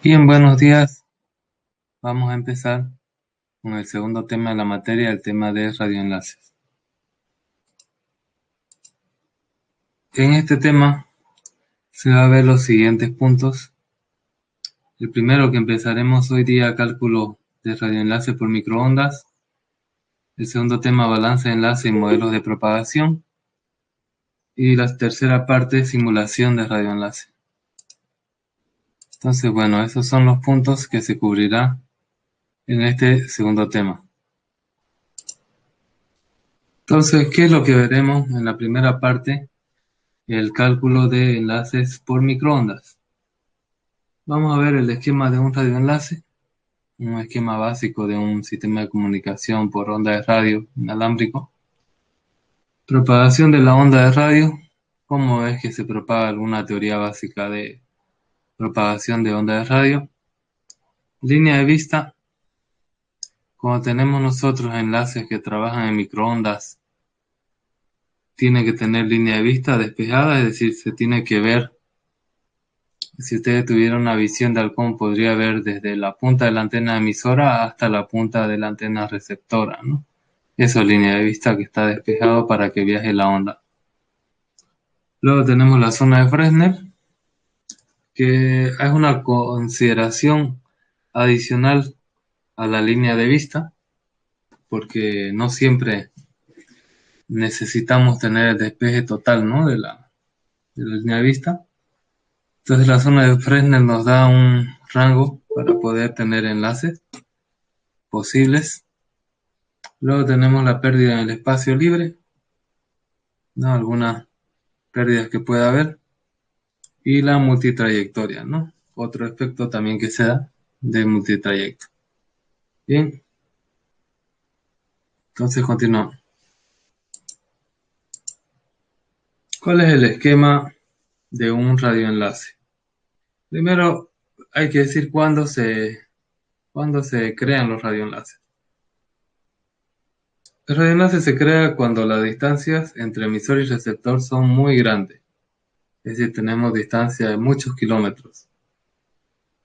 Bien, buenos días. Vamos a empezar con el segundo tema de la materia, el tema de radioenlaces. En este tema se va a ver los siguientes puntos. El primero que empezaremos hoy día, cálculo de radioenlace por microondas. El segundo tema, balance de enlace y modelos de propagación. Y la tercera parte, simulación de radioenlace. Entonces, bueno, esos son los puntos que se cubrirá en este segundo tema. Entonces, ¿qué es lo que veremos en la primera parte? El cálculo de enlaces por microondas. Vamos a ver el esquema de un radioenlace, un esquema básico de un sistema de comunicación por onda de radio inalámbrico. Propagación de la onda de radio. ¿Cómo es que se propaga alguna teoría básica de propagación de onda de radio? Línea de vista. Cuando tenemos nosotros enlaces que trabajan en microondas, tiene que tener línea de vista despejada, es decir, se tiene que ver. Si ustedes tuvieran una visión de halcón, podría ver desde la punta de la antena emisora hasta la punta de la antena receptora, ¿no? Eso es línea de vista que está despejado para que viaje la onda. Luego tenemos la zona de Fresnel, que es una consideración adicional a la línea de vista, porque no siempre necesitamos tener el despeje total, ¿no? de la línea de vista. Entonces la zona de Fresnel nos da un rango para poder tener enlaces posibles. Luego tenemos la pérdida en el espacio libre, ¿no? Algunas pérdidas que pueda haber. Y la multitrayectoria, ¿no? Otro aspecto también que se da de multitrayecto. Bien, entonces continuamos. ¿Cuál es el esquema de un radioenlace? Primero hay que decir cuándo se crean los radioenlaces. El radioenlace se crea cuando las distancias entre emisor y receptor son muy grandes. Es decir, tenemos distancia de muchos kilómetros.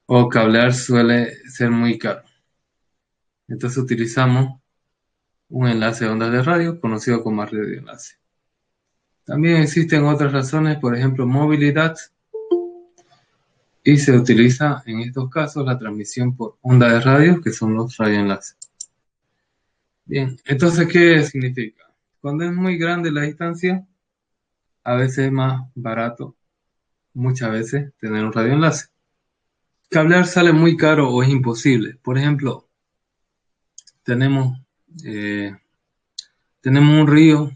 O cablear suele ser muy caro. Entonces utilizamos un enlace de ondas de radio conocido como radioenlace. También existen otras razones, por ejemplo, movilidad, y se utiliza en estos casos la transmisión por onda de radio, que son los radioenlaces. Bien, entonces, ¿qué significa? Cuando es muy grande la distancia, a veces es más barato, muchas veces, tener un radioenlace. Cablear sale muy caro o es imposible. Por ejemplo, tenemos, eh, tenemos un río,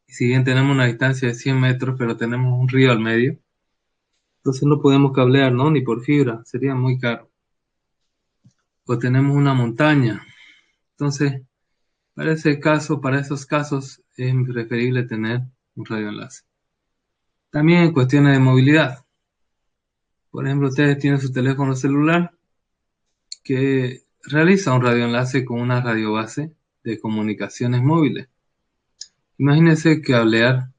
y si bien tenemos una distancia de 100 metros, pero tenemos un río al medio, entonces no podemos cablear, ¿no? Ni por fibra, sería muy caro. O tenemos una montaña. Entonces, para esos casos, es preferible tener un radioenlace. También en cuestiones de movilidad. Por ejemplo, ustedes tienen su teléfono celular que realiza un radioenlace con una radiobase de comunicaciones móviles. Imagínense que cablear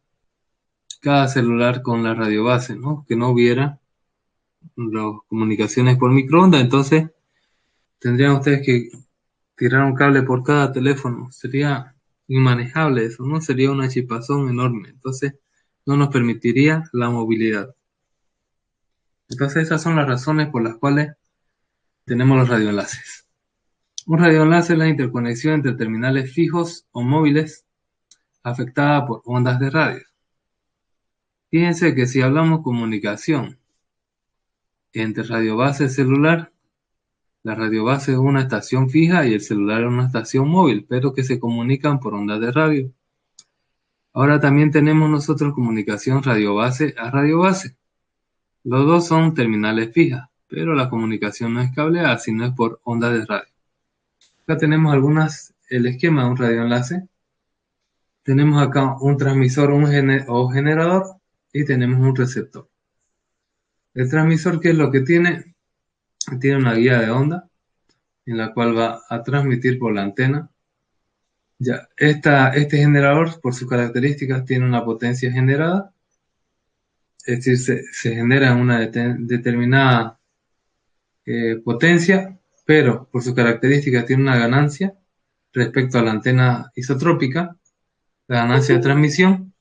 cada celular con la radiobase, ¿no? Que no hubiera las comunicaciones por microondas, entonces tendrían ustedes que tirar un cable por cada teléfono. Sería inmanejable eso, ¿no? Sería una chipazón enorme. Entonces, no nos permitiría la movilidad. Entonces, esas son las razones por las cuales tenemos los radioenlaces. Un radioenlace es la interconexión entre terminales fijos o móviles afectada por ondas de radio. Fíjense que si hablamos comunicación entre radiobase y celular, la radiobase es una estación fija y el celular es una estación móvil, pero que se comunican por ondas de radio. Ahora también tenemos nosotros comunicación radiobase a radiobase. Los dos son terminales fijas, pero la comunicación no es cableada, sino es por ondas de radio. Acá tenemos el esquema de un radioenlace. Tenemos acá un transmisor o generador y tenemos un receptor. El transmisor, ¿qué es lo que tiene? Tiene una guía de onda en la cual va a transmitir por la antena. Ya, este generador, por sus características, tiene una potencia generada, es decir, se genera en una determinada potencia, pero por sus características tiene una ganancia respecto a la antena isotrópica, la ganancia de transmisión.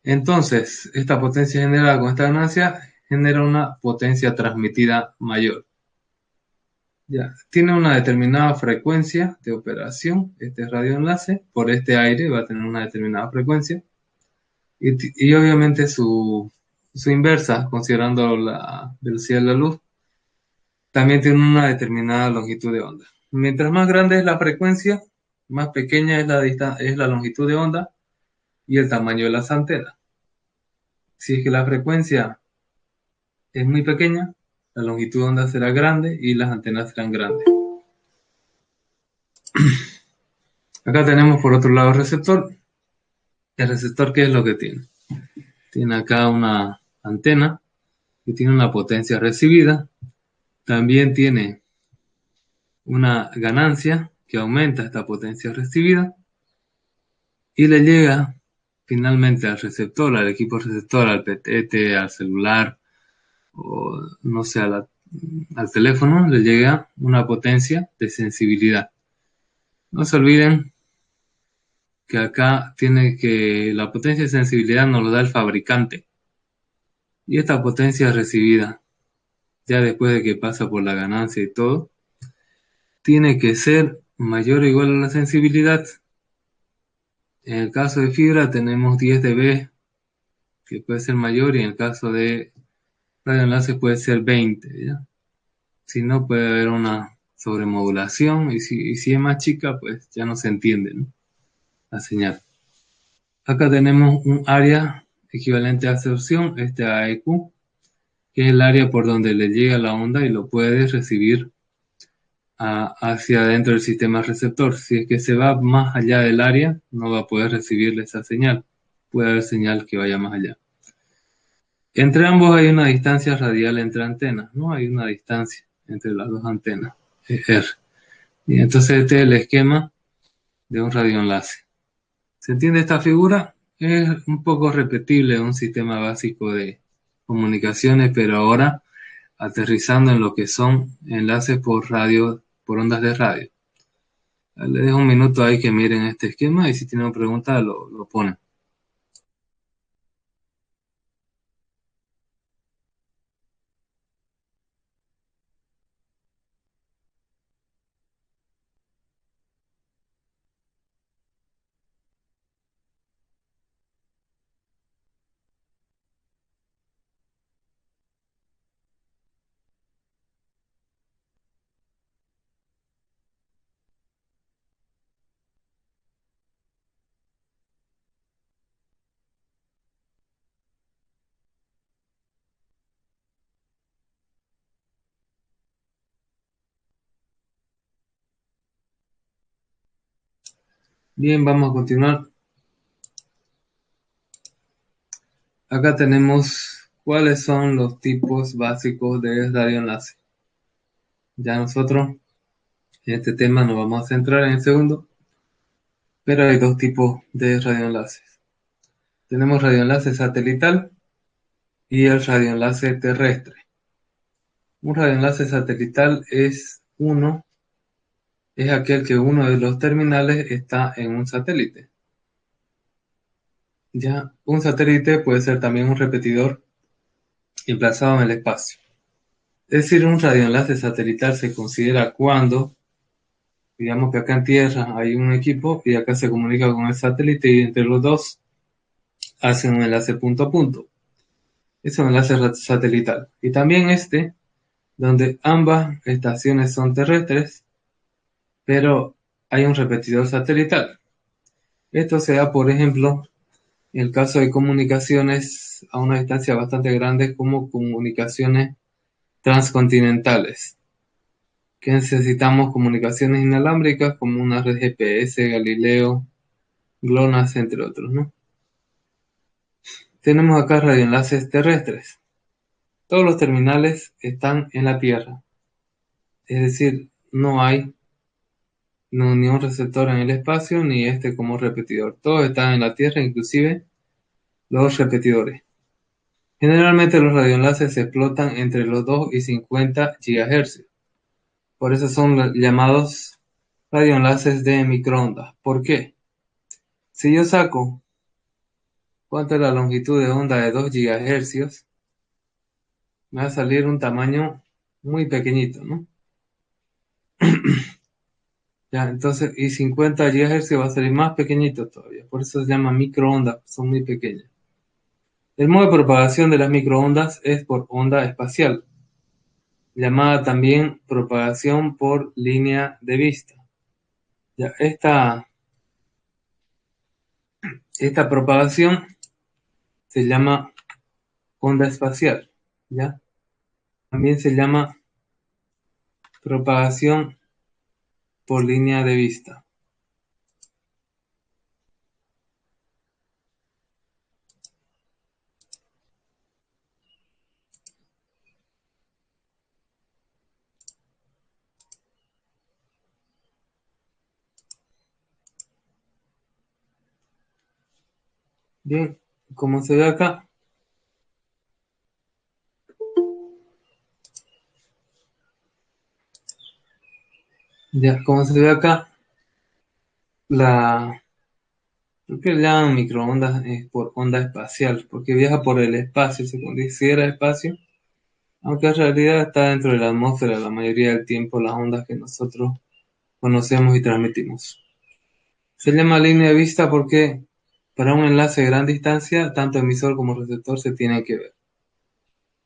Entonces, esta potencia generada con esta ganancia genera una potencia transmitida mayor. Ya, tiene una determinada frecuencia de operación, este radioenlace, por este aire va a tener una determinada frecuencia, y obviamente su inversa, considerando la velocidad de la luz, también tiene una determinada longitud de onda. Mientras más grande es la frecuencia, más pequeña es la longitud de onda y el tamaño de las antenas. Si es que la frecuencia es muy pequeña, la longitud de onda será grande y las antenas serán grandes. Acá tenemos por otro lado el receptor. El receptor, ¿qué es lo que tiene? Tiene acá una antena que tiene una potencia recibida. También tiene una ganancia que aumenta esta potencia recibida y le llega finalmente al receptor, al equipo receptor, al PTT, al celular o no sé, al teléfono, le llega una potencia de sensibilidad. No se olviden que acá tiene que la potencia de sensibilidad nos lo da el fabricante y esta potencia recibida, ya después de que pasa por la ganancia y todo, tiene que ser mayor o igual a la sensibilidad. En el caso de fibra tenemos 10 dB, que puede ser mayor, y en el caso de radioenlace puede ser 20, ¿ya? Si no, puede haber una sobremodulación, y si es más chica, pues ya no se entiende, ¿no?, la señal. Acá tenemos un área equivalente a absorción, este AEQ, que es el área por donde le llega la onda y lo puede recibir hacia adentro del sistema receptor. Si es que se va más allá del área, no va a poder recibirle esa señal. Puede haber señal que vaya más allá. Entre ambos hay una distancia radial entre antenas, ¿no? Hay una distancia entre las dos antenas, R. Y entonces este es el esquema de un radioenlace. ¿Se entiende esta figura? Es un poco repetible en un sistema básico de comunicaciones, pero ahora aterrizando en lo que son enlaces por radio, por ondas de radio. Les dejo un minuto ahí que miren este esquema y si tienen preguntas lo ponen. Bien, vamos a continuar. Acá tenemos cuáles son los tipos básicos de radioenlace. Ya nosotros en este tema nos vamos a centrar en el segundo, pero hay dos tipos de radioenlaces. Tenemos radioenlace satelital y el radioenlace terrestre. Un radioenlace satelital es aquel que uno de los terminales está en un satélite. Ya, un satélite puede ser también un repetidor emplazado en el espacio. Es decir, un radioenlace satelital se considera cuando, digamos que acá en Tierra hay un equipo y acá se comunica con el satélite y entre los dos hacen un enlace punto a punto. Es un enlace satelital. Y también donde ambas estaciones son terrestres, pero hay un repetidor satelital. Esto se da, por ejemplo, en el caso de comunicaciones a una distancia bastante grande, como comunicaciones transcontinentales, que necesitamos comunicaciones inalámbricas como una red GPS, Galileo, GLONASS, entre otros, ¿no? Tenemos acá radioenlaces terrestres. Todos los terminales están en la Tierra, es decir, no hay ni un receptor en el espacio ni como repetidor. Todos están en la Tierra, inclusive los repetidores. Generalmente los radioenlaces se explotan entre los 2 y 50 GHz. Por eso son llamados radioenlaces de microondas. ¿Por qué? Si yo saco cuánto es la longitud de onda de 2 GHz, me va a salir un tamaño muy pequeñito, ¿no? Ya, entonces, y 50 GHz va a salir más pequeñito todavía. Por eso se llama microondas, son muy pequeñas. El modo de propagación de las microondas es por onda espacial, llamada también propagación por línea de vista. Ya, esta propagación se llama onda espacial, ¿ya? También se llama propagación por línea de vista. Bien, como se ve acá, ya, como se ve acá, lo que le llaman microondas es por onda espacial, porque viaja por el espacio, se considera espacio, aunque en realidad está dentro de la atmósfera la mayoría del tiempo las ondas que nosotros conocemos y transmitimos. Se llama línea de vista porque para un enlace de gran distancia, tanto emisor como receptor se tienen que ver.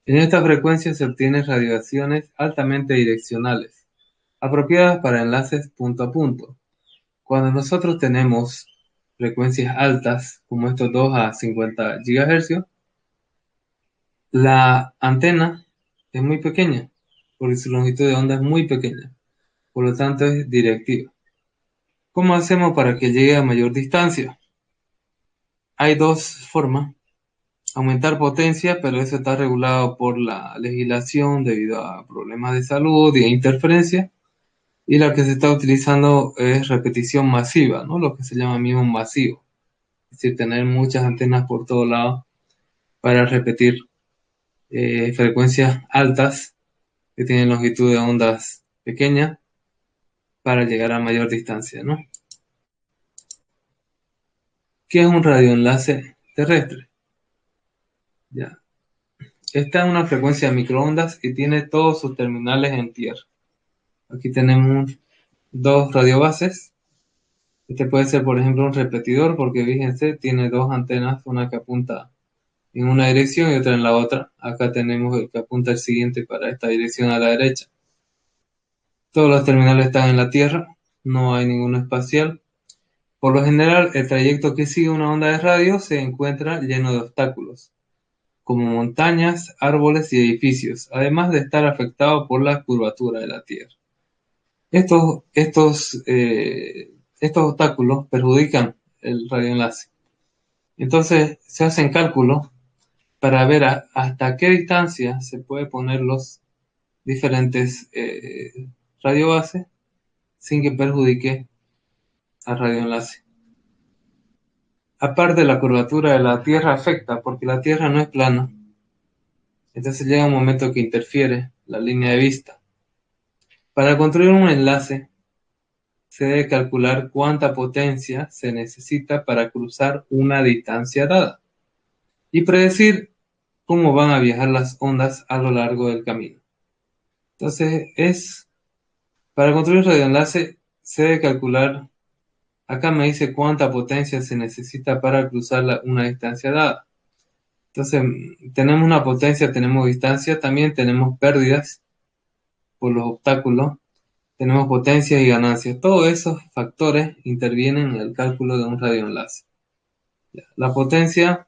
En esta frecuencia se obtienen radiaciones altamente direccionales, apropiadas para enlaces punto a punto. Cuando nosotros tenemos frecuencias altas, como estos 2 a 50 GHz, la antena es muy pequeña, porque su longitud de onda es muy pequeña, por lo tanto es directiva. ¿Cómo hacemos para que llegue a mayor distancia? Hay dos formas. Aumentar potencia, pero eso está regulado por la legislación debido a problemas de salud y interferencia. Y la que se está utilizando es repetición masiva, ¿no? Lo que se llama MIMO masivo. Es decir, tener muchas antenas por todos lados para repetir frecuencias altas que tienen longitud de ondas pequeñas para llegar a mayor distancia, ¿no? ¿Qué es un radioenlace terrestre? Ya. Está en una frecuencia de microondas y tiene todos sus terminales en tierra. Aquí tenemos dos radiobases. Este puede ser, por ejemplo, un repetidor, porque fíjense, tiene dos antenas, una que apunta en una dirección y otra en la otra. Acá tenemos el que apunta el siguiente para esta dirección a la derecha. Todos los terminales están en la Tierra, no hay ninguno espacial. Por lo general, el trayecto que sigue una onda de radio se encuentra lleno de obstáculos, como montañas, árboles y edificios, además de estar afectado por la curvatura de la Tierra. Estos obstáculos perjudican el radioenlace. Entonces se hacen cálculos para ver hasta qué distancia se puede poner los diferentes radiobases sin que perjudique al radioenlace. Aparte, la curvatura de la Tierra afecta porque la Tierra no es plana. Entonces llega un momento que interfiere la línea de vista. Para construir un enlace se debe calcular cuánta potencia se necesita para cruzar una distancia dada y predecir cómo van a viajar las ondas a lo largo del camino. Entonces, para construir un radioenlace se debe calcular, acá me dice cuánta potencia se necesita para cruzar una distancia dada. Entonces, tenemos una potencia, tenemos distancia, también tenemos pérdidas por los obstáculos, tenemos potencia y ganancias. Todos esos factores intervienen en el cálculo de un radioenlace. La potencia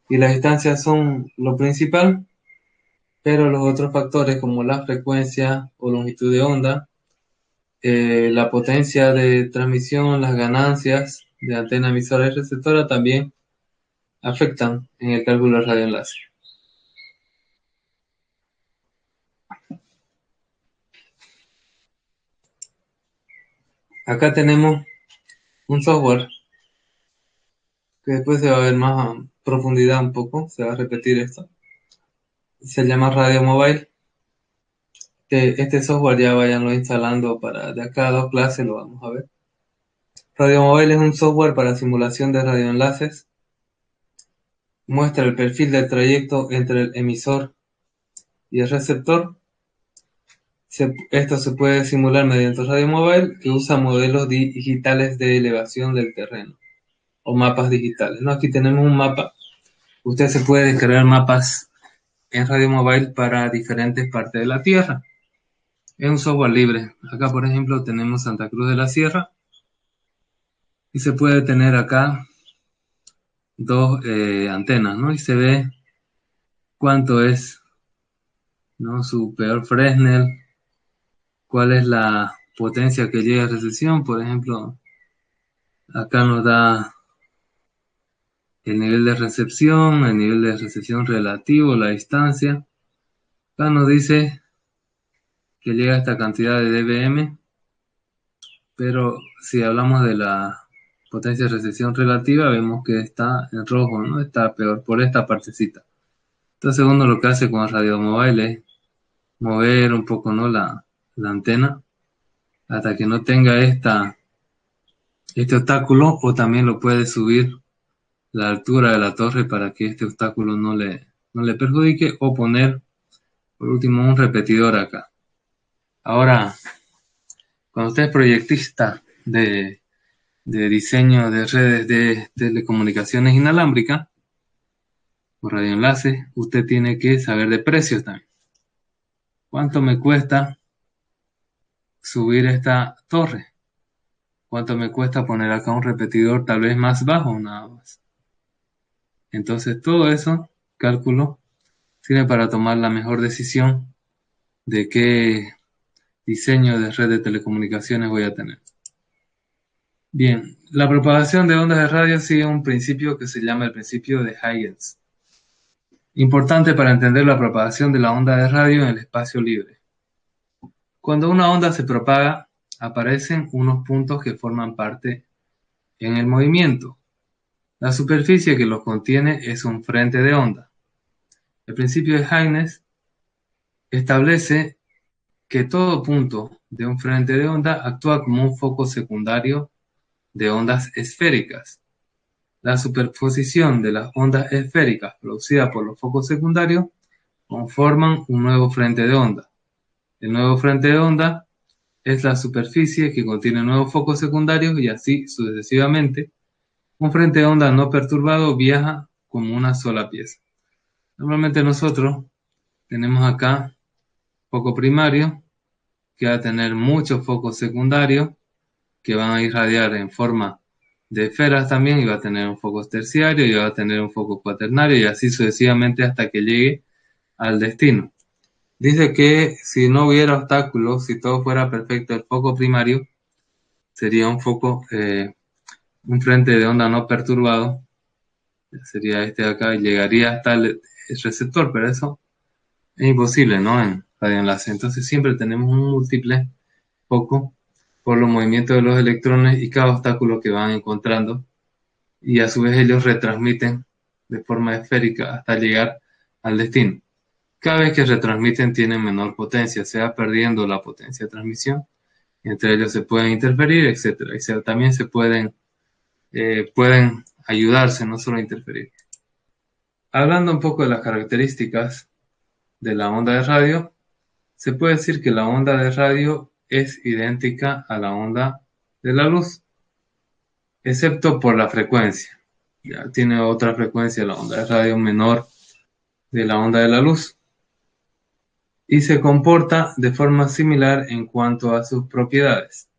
y la distancia son lo principal, pero los otros factores como la frecuencia o longitud de onda, la potencia de transmisión, las ganancias de antena emisora y receptora también afectan en el cálculo del radioenlace. Acá tenemos un software que después se va a ver más a profundidad un poco, se va a repetir esto. se llama Radio Mobile. Este software ya vayanlo instalando para de acá a 2 clases, lo vamos a ver. Radio Mobile es un software para simulación de radioenlaces. Muestra el perfil del trayecto entre el emisor y el receptor. Esto se puede simular mediante Radio Mobile, que usa modelos digitales de elevación del terreno o mapas digitales, ¿no? Aquí tenemos un mapa. Usted se puede descargar mapas en Radio Mobile para diferentes partes de la Tierra. Es un software libre. Acá, por ejemplo, tenemos Santa Cruz de la Sierra y se puede tener acá dos antenas, ¿no? Y se ve cuánto es, ¿no? Su peor Fresnel, cuál es la potencia que llega a recepción. Por ejemplo, acá nos da el nivel de recepción, el nivel de recepción relativo, la distancia. Acá nos dice que llega a esta cantidad de dBm, pero si hablamos de la potencia de recepción relativa, vemos que está en rojo, ¿no? Está peor por esta partecita. Entonces uno lo que hace con el radio mobile es mover un poco, ¿no? la antena hasta que no tenga este obstáculo, o también lo puede subir la altura de la torre para que este obstáculo no le perjudique, o poner por último un repetidor acá. Ahora, cuando usted es proyectista de diseño de redes de telecomunicaciones inalámbricas o radioenlaces, usted tiene que saber de precios también. ¿Cuánto me cuesta subir esta torre? ¿Cuánto me cuesta poner acá un repetidor tal vez más bajo nada más? Entonces todo eso, cálculo, sirve para tomar la mejor decisión de qué diseño de red de telecomunicaciones voy a tener. Bien, la propagación de ondas de radio sigue un principio que se llama el principio de Huygens, importante para entender la propagación de la onda de radio en el espacio libre. Cuando una onda se propaga, aparecen unos puntos que forman parte en el movimiento. La superficie que los contiene es un frente de onda. El principio de Huygens establece que todo punto de un frente de onda actúa como un foco secundario de ondas esféricas. La superposición de las ondas esféricas producidas por los focos secundarios conforman un nuevo frente de onda. El nuevo frente de onda es la superficie que contiene nuevos focos secundarios, y así sucesivamente. Un frente de onda no perturbado viaja como una sola pieza. Normalmente nosotros tenemos acá foco primario, que va a tener muchos focos secundarios que van a irradiar en forma de esferas también, y va a tener un foco terciario, y va a tener un foco cuaternario, y así sucesivamente hasta que llegue al destino. Dice que si no hubiera obstáculos, si todo fuera perfecto, el foco primario sería un foco, un frente de onda no perturbado, sería este de acá, y llegaría hasta el receptor, pero eso es imposible, ¿no? En radioenlace. Entonces siempre tenemos un múltiple foco por los movimientos de los electrones y cada obstáculo que van encontrando, y a su vez ellos retransmiten de forma esférica hasta llegar al destino. Cada vez que retransmiten tienen menor potencia, se va perdiendo la potencia de transmisión, entre ellos se pueden interferir, etcétera, y también se pueden ayudarse, no solo interferir. Hablando un poco de las características de la onda de radio, se puede decir que la onda de radio es idéntica a la onda de la luz, excepto por la frecuencia. Ya tiene otra frecuencia la onda de radio menor de la onda de la luz, y se comporta de forma similar en cuanto a sus propiedades.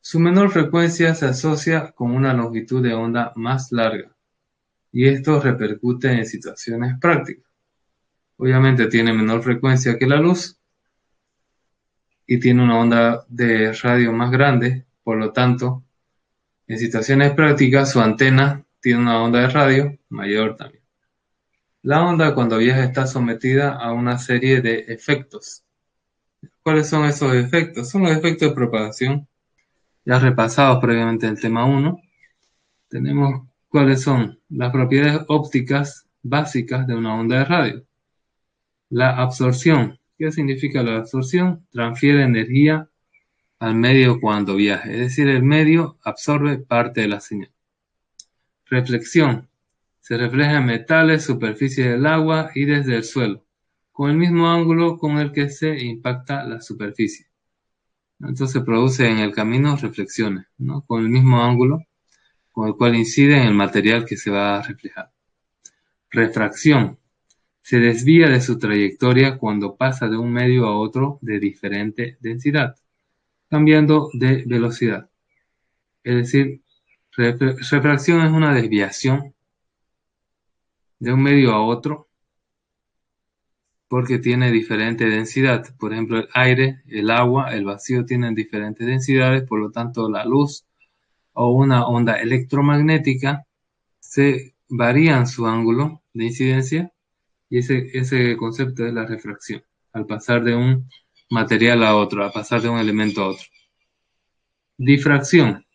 Su menor frecuencia se asocia con una longitud de onda más larga, y esto repercute en situaciones prácticas. Obviamente tiene menor frecuencia que la luz y tiene una onda de radio más grande, por lo tanto, en situaciones prácticas su antena tiene una onda de radio mayor también. La onda cuando viaja está sometida a una serie de efectos. ¿Cuáles son esos efectos? Son los efectos de propagación, ya repasados previamente en el tema 1. Tenemos cuáles son las propiedades ópticas básicas de una onda de radio. La absorción. ¿Qué significa la absorción? Transfiere energía al medio cuando viaja, es decir, el medio absorbe parte de la señal. Reflexión. Se refleja en metales, superficie del agua y desde el suelo, con el mismo ángulo con el que se impacta la superficie. Entonces se produce en el camino reflexiones, ¿no? Con el mismo ángulo con el cual incide en el material que se va a reflejar. Refracción. Se desvía de su trayectoria cuando pasa de un medio a otro de diferente densidad, cambiando de velocidad. Es decir, refracción es una desviación de un medio a otro porque tiene diferente densidad. Por ejemplo, el aire, el agua, el vacío tienen diferentes densidades, por lo tanto la luz o una onda electromagnética se varían su ángulo de incidencia y ese concepto es la refracción, al pasar de un material a otro, a pasar de un elemento a otro. Difracción.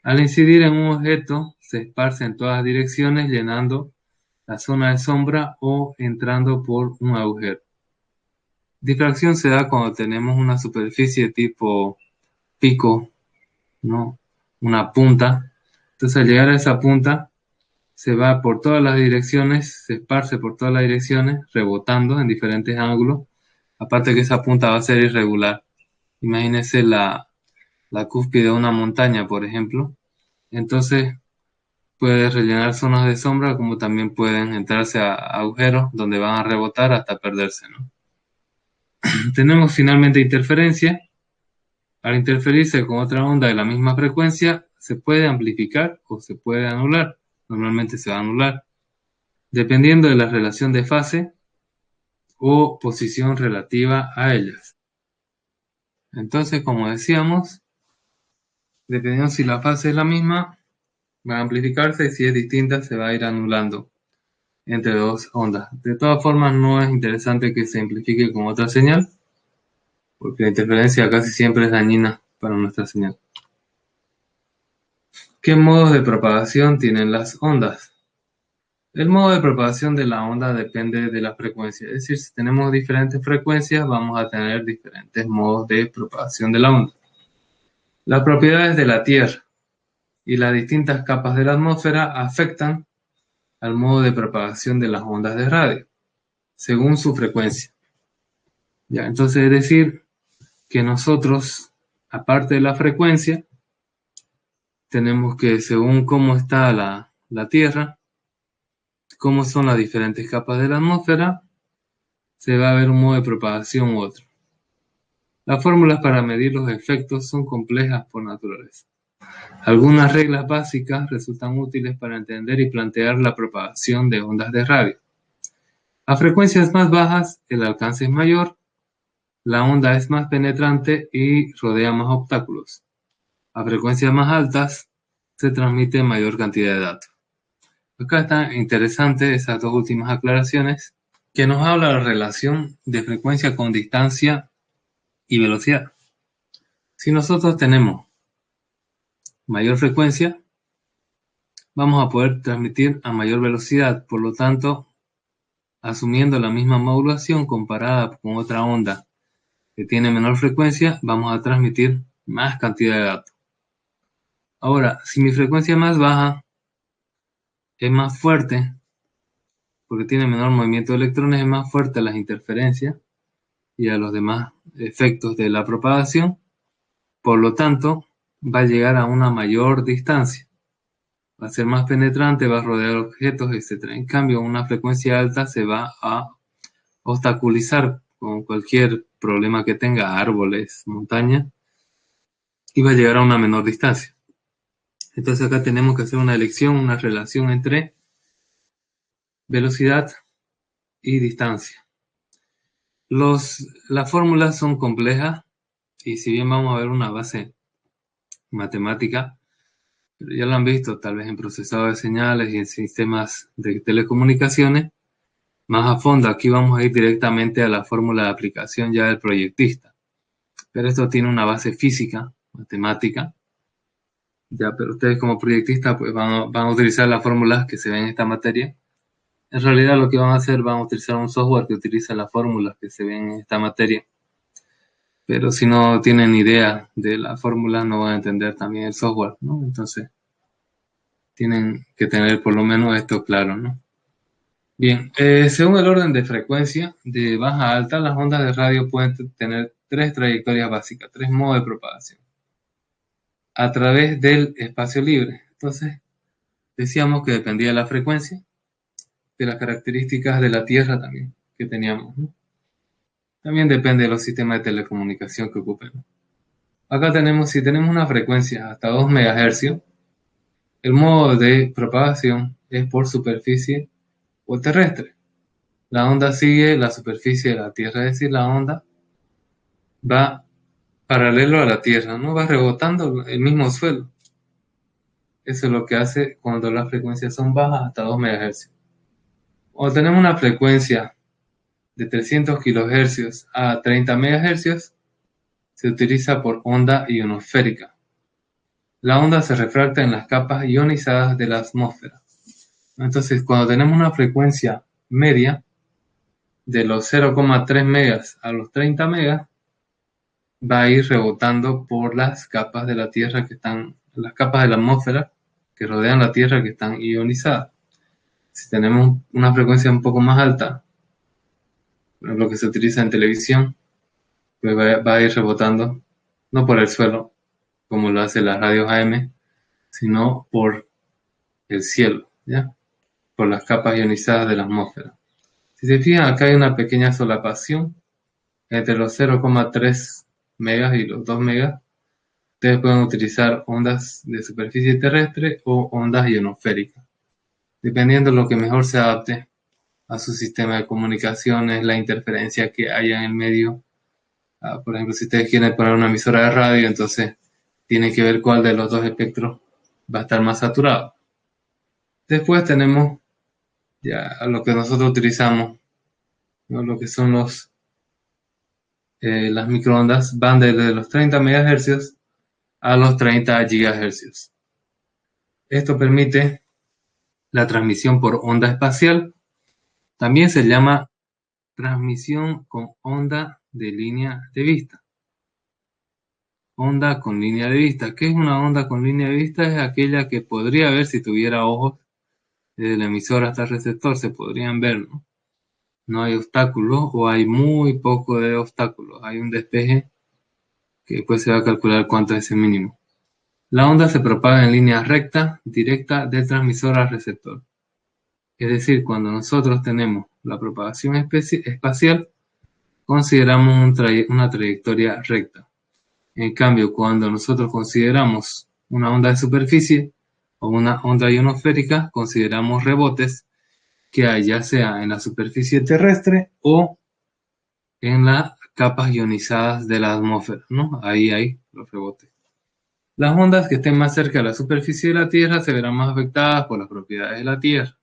Al incidir en un objeto, se esparce en todas direcciones, llenando la zona de sombra o entrando por un agujero. Difracción se da cuando tenemos una superficie tipo pico, ¿no? Una punta. Entonces, al llegar a esa punta, se va por todas las direcciones, se esparce por todas las direcciones, rebotando en diferentes ángulos. Aparte que esa punta va a ser irregular. Imagínense la cúspide de una montaña, por ejemplo. Entonces, puede rellenar zonas de sombra, como también pueden entrarse a agujeros donde van a rebotar hasta perderse, ¿no? Tenemos finalmente interferencia. Al interferirse con otra onda de la misma frecuencia, se puede amplificar o se puede anular. Normalmente se va a anular, dependiendo de la relación de fase o posición relativa a ellas. Entonces, como decíamos, dependiendo si la fase es la misma, va a amplificarse y si es distinta, se va a ir anulando entre dos ondas. De todas formas, no es interesante que se amplifique con otra señal, porque la interferencia casi siempre es dañina para nuestra señal. ¿Qué modos de propagación tienen las ondas? El modo de propagación de la onda depende de la frecuencia, es decir, si tenemos diferentes frecuencias, vamos a tener diferentes modos de propagación de la onda. Las propiedades de la Tierra y las distintas capas de la atmósfera afectan al modo de propagación de las ondas de radio, según su frecuencia. Ya, entonces es decir que nosotros, aparte de la frecuencia, tenemos que, según cómo está la Tierra, cómo son las diferentes capas de la atmósfera, se va a ver un modo de propagación u otro. Las fórmulas para medir los efectos son complejas por naturaleza. Algunas reglas básicas resultan útiles para entender y plantear la propagación de ondas de radio. A frecuencias más bajas, el alcance es mayor, la onda es más penetrante y rodea más obstáculos. A frecuencias más altas, se transmite mayor cantidad de datos. Acá están interesantes esas dos últimas aclaraciones que nos habla de la relación de frecuencia con distancia y velocidad. Si nosotros tenemos mayor frecuencia, vamos a poder transmitir a mayor velocidad, por lo tanto, asumiendo la misma modulación comparada con otra onda que tiene menor frecuencia, vamos a transmitir más cantidad de datos. Ahora, si mi frecuencia es más baja, es más fuerte, porque tiene menor movimiento de electrones, es más fuerte a las interferencias y a los demás efectos de la propagación, por lo tanto, va a llegar a una mayor distancia. Va a ser más penetrante, va a rodear objetos, etc. En cambio, una frecuencia alta se va a obstaculizar con cualquier problema que tenga, árboles, montañas, y va a llegar a una menor distancia. Entonces acá tenemos que hacer una elección, una relación entre velocidad y distancia. Las fórmulas son complejas y si bien vamos a ver una base matemática, pero ya lo han visto tal vez en procesador de señales y en sistemas de telecomunicaciones, más a fondo aquí vamos a ir directamente a la fórmula de aplicación ya del proyectista. Pero esto tiene una base física, matemática, ya, pero ustedes como proyectistas pues van a utilizar las fórmulas que se ven en esta materia En realidad lo que van a hacer, van a utilizar un software que utiliza las fórmulas que se ven en esta materia. Pero si no tienen idea de las fórmulas, no van a entender también el software, ¿no? Entonces, tienen que tener por lo menos esto claro, ¿no? Bien, según el orden de frecuencia, de baja a alta, las ondas de radio pueden tener tres trayectorias básicas, tres modos de propagación. A través del espacio libre. Entonces, decíamos que dependía de la frecuencia, de las características de la Tierra también que teníamos, ¿no? También depende de los sistemas de telecomunicación que ocupen. Acá tenemos, si tenemos una frecuencia hasta 2 MHz, el modo de propagación es por superficie o terrestre. La onda sigue la superficie de la Tierra, es decir, la onda va paralelo a la Tierra, no va rebotando el mismo suelo. Eso es lo que hace cuando las frecuencias son bajas hasta 2 MHz. O tenemos una frecuencia de 300 kHz a 30 MHz, se utiliza por onda ionosférica. La onda se refracta en las capas ionizadas de la atmósfera. Entonces, cuando tenemos una frecuencia media de los 0,3 megas a los 30 megas, va a ir rebotando por las capas de la Tierra que están, las capas de la atmósfera que rodean la Tierra que están ionizadas. Si tenemos una frecuencia un poco más alta, por ejemplo, que se utiliza en televisión, pues va a ir rebotando, no por el suelo, como lo hace las radios AM, sino por el cielo, ¿ya? Por las capas ionizadas de la atmósfera. Si se fijan, acá hay una pequeña solapación entre los 0,3 megas y los 2 megas. Ustedes pueden utilizar ondas de superficie terrestre o ondas ionosféricas, dependiendo de lo que mejor se adapte a su sistema de comunicaciones, la interferencia que haya en el medio. Por ejemplo, si ustedes quieren poner una emisora de radio, entonces tienen que ver cuál de los dos espectros va a estar más saturado. Después tenemos ya lo que nosotros utilizamos, ¿no? Lo que son las microondas, van desde los 30 MHz a los 30 GHz. Esto permite la transmisión por onda espacial. También se llama transmisión con onda de línea de vista. Onda con línea de vista. ¿Qué es una onda con línea de vista? Es aquella que podría ver si tuviera ojos desde el emisor hasta el receptor. Se podrían ver, ¿no? No hay obstáculos o hay muy poco de obstáculos. Hay un despeje que después se va a calcular cuánto es ese mínimo. La onda se propaga en línea recta, directa del transmisor al receptor. Es decir, cuando nosotros tenemos la propagación espacial, consideramos una trayectoria recta. En cambio, cuando nosotros consideramos una onda de superficie o una onda ionosférica, consideramos rebotes que hay ya sea en la superficie terrestre o en las capas ionizadas de la atmósfera, ¿no? Ahí hay los rebotes. Las ondas que estén más cerca de la superficie de la Tierra se verán más afectadas por las propiedades de la Tierra.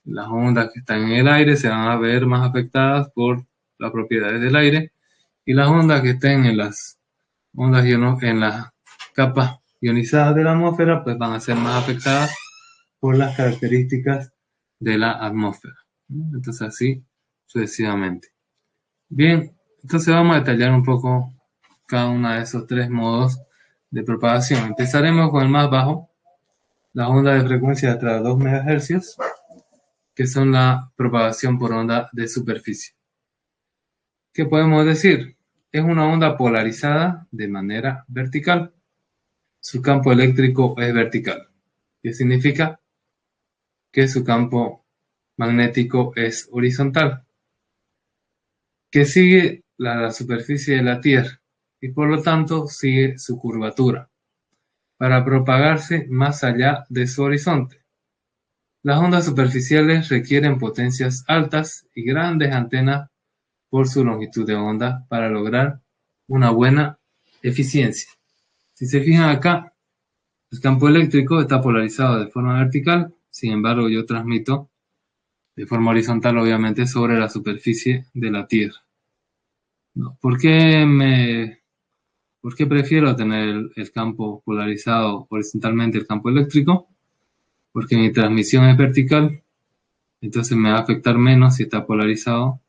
Las ondas que están en el aire se van a ver más afectadas por las propiedades del aire, y las ondas que estén en las en las capas ionizadas de la atmósfera pues van a ser más afectadas por las características de la atmósfera, ¿no? Entonces así sucesivamente. Bien, entonces vamos a detallar un poco cada uno de esos tres modos de propagación. Empezaremos con el más bajo, la onda de frecuencia de hasta 2 MHz, que son la propagación por onda de superficie. ¿Qué podemos decir? Es una onda polarizada de manera vertical. Su campo eléctrico es vertical. ¿Qué significa? Que su campo magnético es horizontal, que sigue la superficie de la Tierra y por lo tanto sigue su curvatura para propagarse más allá de su horizonte. Las ondas superficiales requieren potencias altas y grandes antenas por su longitud de onda para lograr una buena eficiencia. Si se fijan acá, el campo eléctrico está polarizado de forma vertical, sin embargo yo transmito de forma horizontal, obviamente, sobre la superficie de la Tierra. ¿No? ¿Por qué prefiero tener el campo polarizado horizontalmente, el campo eléctrico? Porque mi transmisión es vertical Entonces me va a afectar menos si está polarizado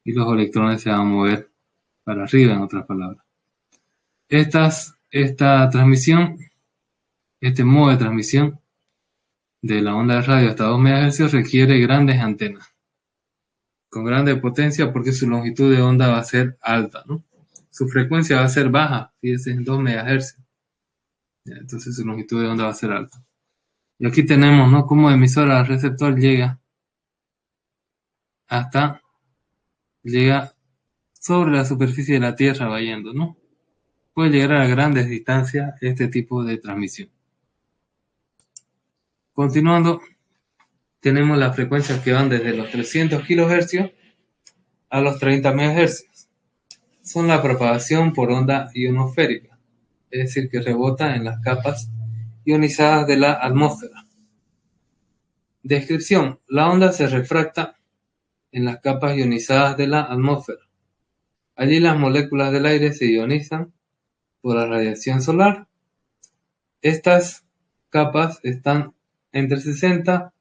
y los electrones se van a mover para arriba, en otras palabras. Esta transmisión, este modo de transmisión de la onda de radio hasta 2 MHz requiere grandes antenas con grande potencia porque su longitud de onda va a ser alta, ¿no? Su frecuencia va a ser baja, fíjense, en 2 MHz. Entonces su longitud de onda va a ser alta. Y aquí tenemos, ¿no?, cómo emisora al receptor llega sobre la superficie de la Tierra, va yendo, ¿no? Puede llegar a grandes distancias este tipo de transmisión. Continuando, tenemos las frecuencias que van desde los 300 kHz a los 30 MHz. Son la propagación por onda ionosférica, es decir, que rebota en las capas ionizadas de la atmósfera. Descripción: la onda se refracta en las capas ionizadas de la atmósfera. Allí las moléculas del aire se ionizan por la radiación solar. Estas capas están entre 60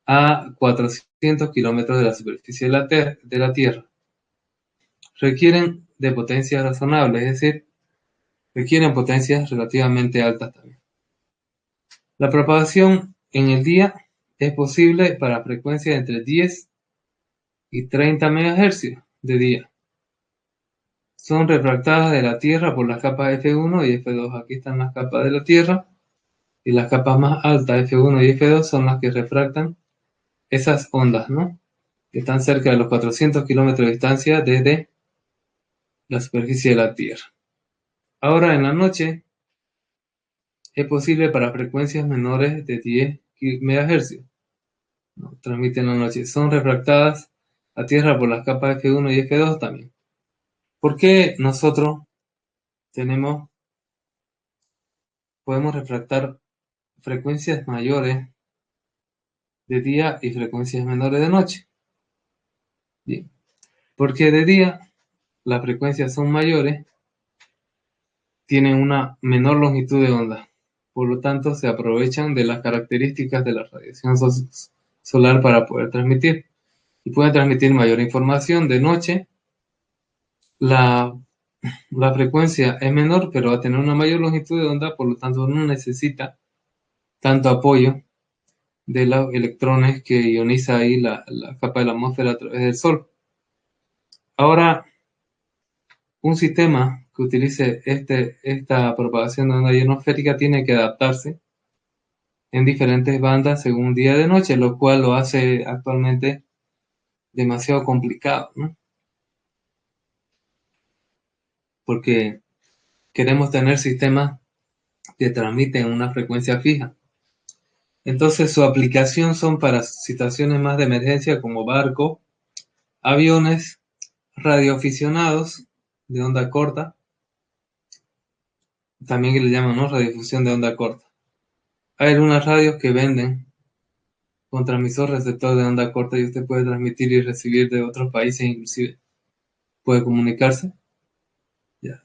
a 400 kilómetros de la superficie de la Tierra. Requieren de potencias razonables, es decir, requieren potencias relativamente altas también. La propagación en el día es posible para frecuencias entre 10 y 30 MHz de día. Son refractadas de la Tierra por las capas F1 y F2. Aquí están las capas de la Tierra y las capas más altas, F1 y F2, son las que refractan esas ondas, ¿no?, que están cerca de los 400 kilómetros de distancia desde la superficie de la Tierra. Ahora, en la noche, es posible para frecuencias menores de 10 MHz. ¿No? Transmiten en la noche. Son refractadas a Tierra por las capas F1 y F2 también. ¿Por qué nosotros podemos refractar frecuencias mayores de día y frecuencias menores de noche? Bien, porque de día las frecuencias son mayores, tienen una menor longitud de onda, por lo tanto se aprovechan de las características de la radiación solar para poder transmitir, y pueden transmitir mayor información. De noche la frecuencia es menor, pero va a tener una mayor longitud de onda, por lo tanto no necesita tanto apoyo de los electrones que ioniza ahí la capa de la atmósfera a través del Sol. Ahora, un sistema que utilice esta propagación de onda ionosférica tiene que adaptarse en diferentes bandas según día y de noche, lo cual lo hace actualmente demasiado complicado, ¿no? Porque queremos tener sistemas que transmiten una frecuencia fija. Entonces su aplicación son para situaciones más de emergencia como barcos, aviones, radioaficionados de onda corta, también que le llaman, ¿no?, radiodifusión de onda corta. Hay algunas radios que venden con transmisor receptor de onda corta y usted puede transmitir y recibir de otros países, inclusive puede comunicarse.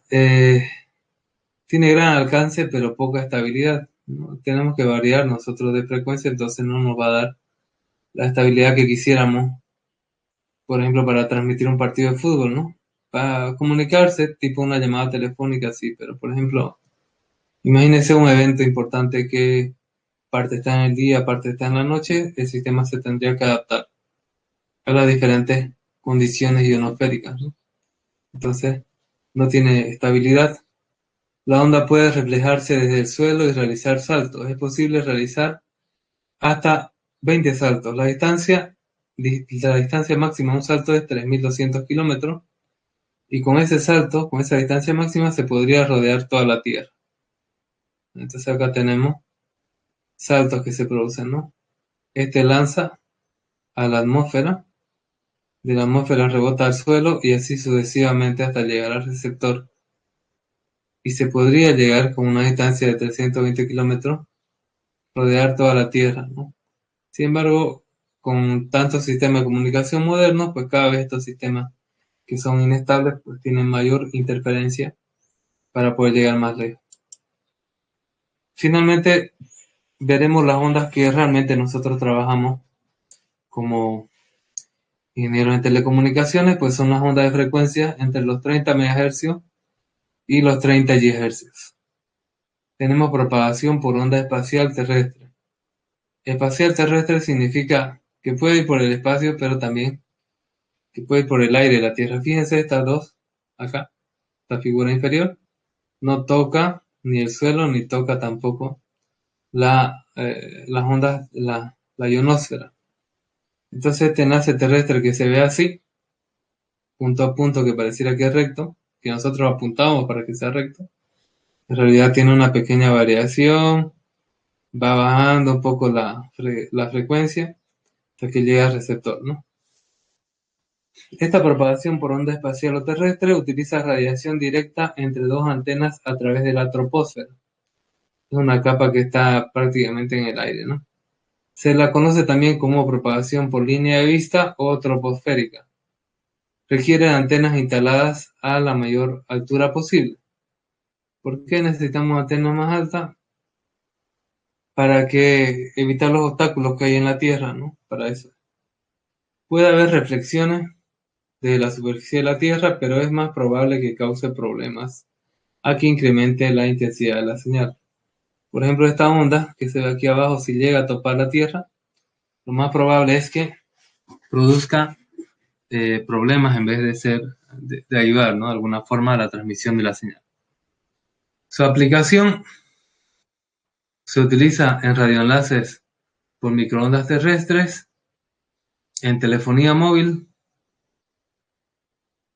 Tiene gran alcance pero poca estabilidad, ¿no? Tenemos que variar nosotros de frecuencia, entonces no nos va a dar la estabilidad que quisiéramos, por ejemplo, para transmitir un partido de fútbol, ¿no? Para comunicarse, tipo una llamada telefónica, sí, pero por ejemplo, imagínese un evento importante que parte está en el día, parte está en la noche, el sistema se tendría que adaptar a las diferentes condiciones ionosféricas, ¿no? Entonces, no tiene estabilidad. La onda puede reflejarse desde el suelo y realizar saltos. Es posible realizar hasta 20 saltos. La distancia máxima de un salto es 3.200 kilómetros. Y con ese salto, con esa distancia máxima, se podría rodear toda la Tierra. Entonces acá tenemos saltos que se producen, ¿no? Este lanza a la atmósfera, de la atmósfera rebota al suelo y así sucesivamente hasta llegar al receptor. Y se podría llegar con una distancia de 320 kilómetros, rodear toda la Tierra, ¿no? Sin embargo, con tantos sistemas de comunicación modernos, pues cada vez estos sistemas que son inestables, pues tienen mayor interferencia para poder llegar más lejos. Finalmente, veremos las ondas que realmente nosotros trabajamos como ingeniero en telecomunicaciones, pues son las ondas de frecuencia entre los 30 MHz y los 30 GHz. Tenemos propagación por onda espacial terrestre. Espacial terrestre significa que puede ir por el espacio, pero también que puede ir por el aire y la Tierra. Fíjense estas dos, acá, esta figura inferior, no toca ni el suelo, ni toca tampoco las ondas, la ionosfera. Entonces este enlace terrestre que se ve así, punto a punto, que pareciera que es recto, que nosotros apuntamos para que sea recto, en realidad tiene una pequeña variación, va bajando un poco la frecuencia hasta que llega al receptor, ¿no? Esta propagación por onda espacial o terrestre utiliza radiación directa entre dos antenas a través de la troposfera. Es una capa que está prácticamente en el aire, ¿no? Se la conoce también como propagación por línea de vista o troposférica. Requiere antenas instaladas a la mayor altura posible. ¿Por qué necesitamos antenas más altas? Para que evitar los obstáculos que hay en la Tierra, ¿no? Para eso. Puede haber reflexiones de la superficie de la Tierra, pero es más probable que cause problemas a que incremente la intensidad de la señal. Por ejemplo, esta onda que se ve aquí abajo, si llega a topar la Tierra, lo más probable es que produzca problemas en vez de de ayudar, ¿no? De alguna forma a la transmisión de la señal. Su aplicación se utiliza en radioenlaces por microondas terrestres, en telefonía móvil,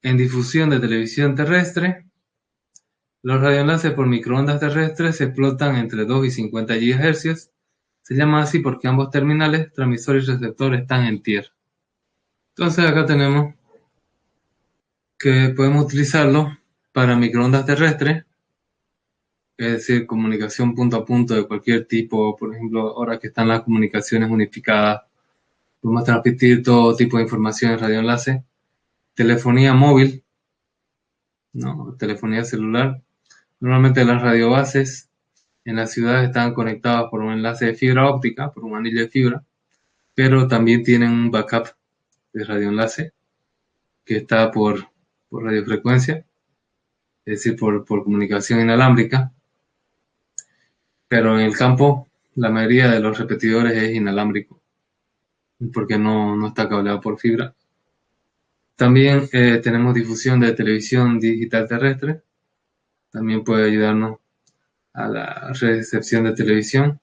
en difusión de televisión terrestre. Los radioenlaces por microondas terrestres se explotan entre 2 y 50 GHz. Se llama así porque ambos terminales, transmisor y receptor, están en tierra. Entonces acá tenemos que podemos utilizarlo para microondas terrestres, es decir, comunicación punto a punto de cualquier tipo. Por ejemplo, ahora que están las comunicaciones unificadas, podemos transmitir todo tipo de información en radioenlace. Telefonía móvil, ¿no? Telefonía celular. Normalmente las radiobases en las ciudades están conectadas por un enlace de fibra óptica, por un anillo de fibra, pero también tienen un backup de radioenlace que está por radiofrecuencia, es decir, por comunicación inalámbrica. Pero en el campo, la mayoría de los repetidores es inalámbrico, porque no está cableado por fibra. También tenemos difusión de televisión digital terrestre. También puede ayudarnos a la recepción de televisión.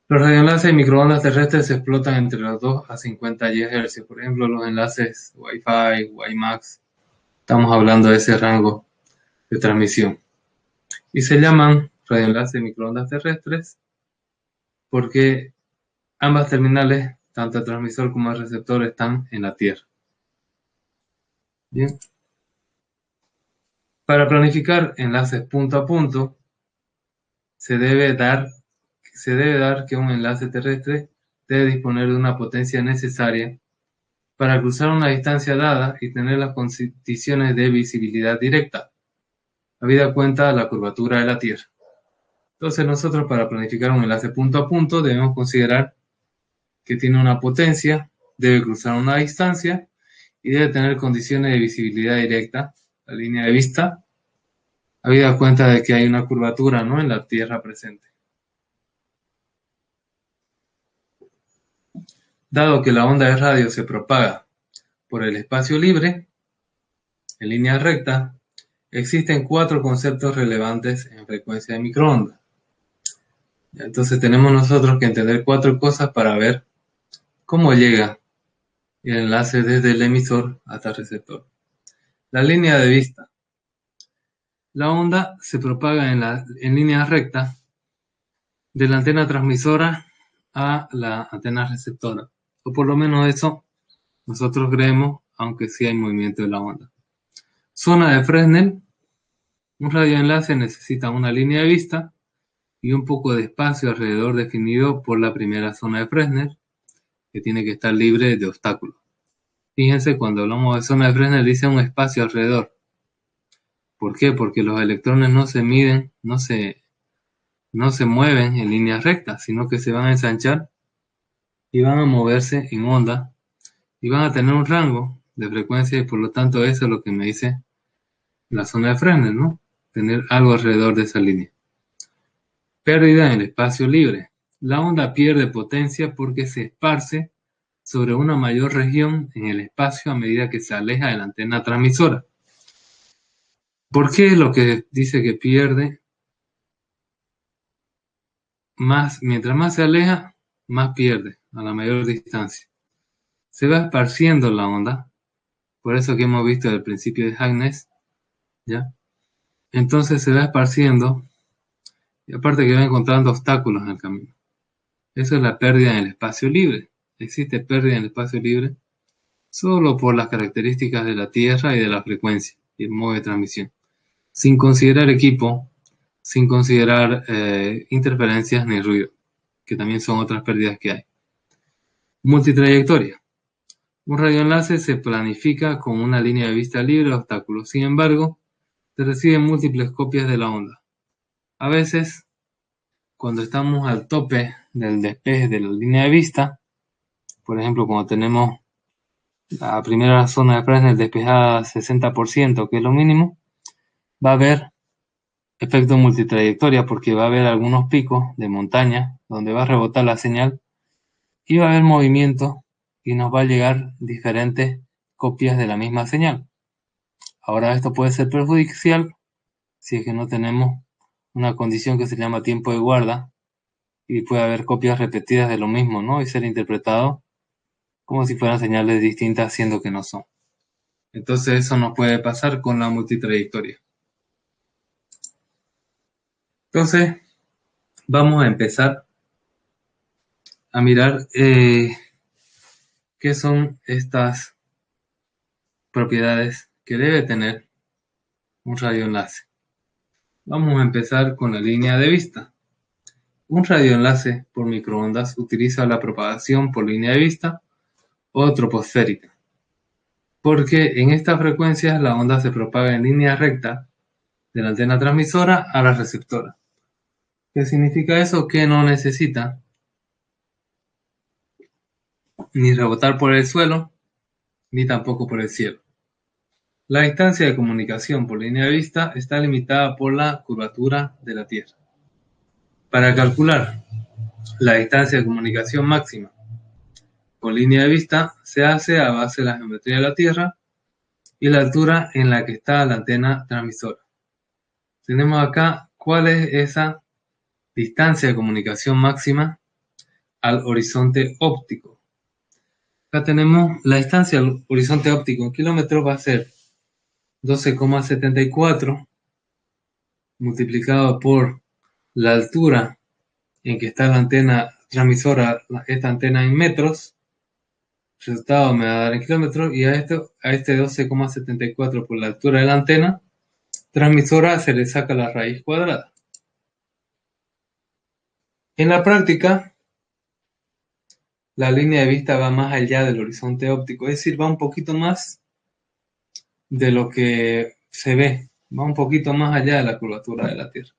Los radioenlaces y microondas terrestres se explotan entre los 2 a 50 GHz. Por ejemplo, los enlaces Wi-Fi, WiMAX. Estamos hablando de ese rango de transmisión. Y se llaman radioenlaces y microondas terrestres porque ambas terminales, tanto el transmisor como el receptor, están en la Tierra. Bien. Para planificar enlaces punto a punto, se debe dar que un enlace terrestre debe disponer de una potencia necesaria para cruzar una distancia dada y tener las condiciones de visibilidad directa, habida cuenta de la curvatura de la Tierra. Entonces nosotros, para planificar un enlace punto a punto, debemos considerar que tiene una potencia, debe cruzar una distancia y debe tener condiciones de visibilidad directa, la línea de vista, habida cuenta de que hay una curvatura, ¿no?, en la Tierra presente. Dado que la onda de radio se propaga por el espacio libre, en línea recta, existen 4 conceptos relevantes en frecuencia de microondas. Entonces tenemos nosotros que entender 4 cosas para ver cómo llega el enlace desde el emisor hasta el receptor. La línea de vista. La onda se propaga en línea recta de la antena transmisora a la antena receptora. O por lo menos eso nosotros creemos, aunque sí hay movimiento de la onda. Zona de Fresnel. Un radioenlace necesita una línea de vista y un poco de espacio alrededor definido por la primera zona de Fresnel, que tiene que estar libre de obstáculos. Fíjense, cuando hablamos de zona de Fresnel dice un espacio alrededor. ¿Por qué? Porque los electrones no se miden, no se mueven en línea recta, sino que se van a ensanchar y van a moverse en onda y van a tener un rango de frecuencia y por lo tanto eso es lo que me dice la zona de Fresnel, ¿no? Tener algo alrededor de esa línea. Pérdida en el espacio libre. La onda pierde potencia porque se esparce sobre una mayor región en el espacio a medida que se aleja de la antena transmisora. ¿Por qué lo que dice que pierde? Mientras más se aleja, más pierde a la mayor distancia. Se va esparciendo la onda, por eso que hemos visto el principio de Harkness, ¿ya? Entonces se va esparciendo y aparte que va encontrando obstáculos en el camino. Eso es la pérdida en el espacio libre. Existe pérdida en el espacio libre solo por las características de la Tierra y de la frecuencia y el modo de transmisión, sin considerar equipo, sin considerar interferencias ni ruido, que también son otras pérdidas que hay. Multitrayectoria. Un radioenlace se planifica con una línea de vista libre de obstáculos. Sin embargo, se reciben múltiples copias de la onda. A veces, cuando estamos al tope del despeje de la línea de vista, por ejemplo, cuando tenemos la primera zona de Fresnel despejada 60%, que es lo mínimo, va a haber efecto multitrayectoria porque va a haber algunos picos de montaña donde va a rebotar la señal y va a haber movimiento y nos va a llegar diferentes copias de la misma señal. Ahora esto puede ser perjudicial si es que no tenemos una condición que se llama tiempo de guarda y puede haber copias repetidas de lo mismo, ¿no? Y ser interpretado como si fueran señales distintas siendo que no son. Entonces eso no puede pasar con la multitrayectoria. Entonces vamos a empezar a mirar qué son estas propiedades que debe tener un radioenlace. Vamos a empezar con la línea de vista. Un radioenlace por microondas utiliza la propagación por línea de vista o troposférica, porque en estas frecuencias la onda se propaga en línea recta de la antena transmisora a la receptora. ¿Qué significa eso? Que no necesita ni rebotar por el suelo, ni tampoco por el cielo. La distancia de comunicación por línea de vista está limitada por la curvatura de la Tierra. Para calcular la distancia de comunicación máxima por línea de vista se hace a base de la geometría de la Tierra y la altura en la que está la antena transmisora. Tenemos acá cuál es esa distancia de comunicación máxima al horizonte óptico. Acá tenemos la distancia al horizonte óptico en kilómetros, va a ser 12,74 multiplicado por la altura en que está la antena transmisora, esta antena en metros, el resultado me va a dar en kilómetros, y a este 12,74 por la altura de la antena transmisora se le saca la raíz cuadrada. En la práctica, la línea de vista va más allá del horizonte óptico, es decir, va un poquito más de lo que se ve, va un poquito más allá de la curvatura de la Tierra.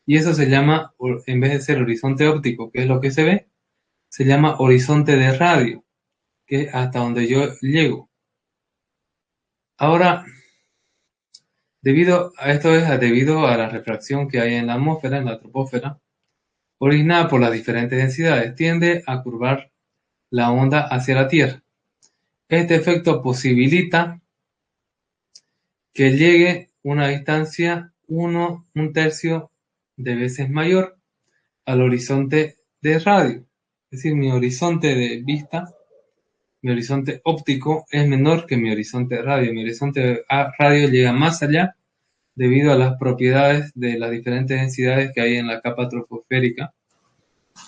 Y eso se llama, en vez de ser horizonte óptico, que es lo que se ve, se llama horizonte de radio, que es hasta donde yo llego. Ahora, debido a la refracción que hay en la atmósfera, en la troposfera, originada por las diferentes densidades, tiende a curvar la onda hacia la Tierra. Este efecto posibilita que llegue una distancia un tercio de veces mayor al horizonte de radio. Es decir, mi horizonte de vista, mi horizonte óptico es menor que mi horizonte de radio. Mi horizonte de radio llega más allá debido a las propiedades de las diferentes densidades que hay en la capa troposférica.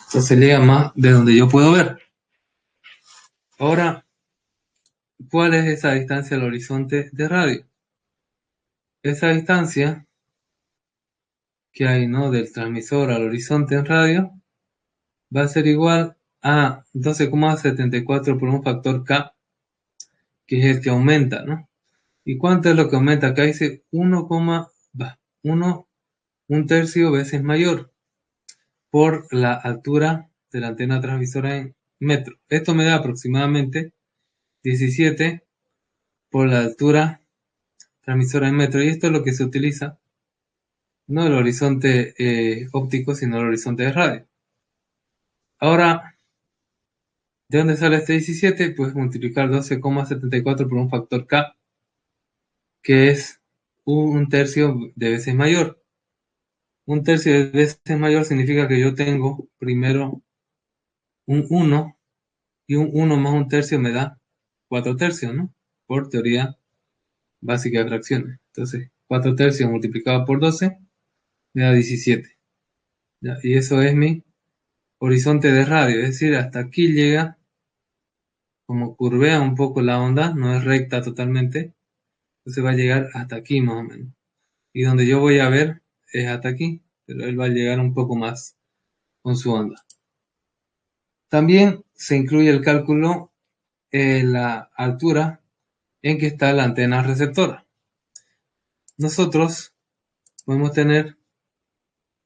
Entonces llega más de donde yo puedo ver. Ahora, ¿cuál es esa distancia al horizonte de radio? Esa distancia que hay, ¿no?, del transmisor al horizonte en radio va a ser igual a 12,74 por un factor K, que es el que aumenta, ¿no? ¿Y cuánto es lo que aumenta? Acá dice 1, un tercio veces mayor por la altura de la antena transmisora metros. Esto me da aproximadamente 17 por la altura transmisora en metros. Y esto es lo que se utiliza, no el horizonte óptico, sino el horizonte de radio. Ahora, ¿de dónde sale este 17? Puedes multiplicar 12,74 por un factor K, que es un tercio de veces mayor. Un tercio de veces mayor significa que yo tengo primero un 1, y un 1 más un tercio me da 4 tercios, ¿no? Por teoría básica de fracciones. Entonces, 4 tercios multiplicado por 12 me da 17. ¿Ya? Y eso es mi horizonte de radio, es decir, hasta aquí llega, como curvea un poco la onda, no es recta totalmente, entonces va a llegar hasta aquí más o menos. Y donde yo voy a ver es hasta aquí, pero él va a llegar un poco más con su onda. También se incluye el cálculo la altura en que está la antena receptora. Nosotros podemos tener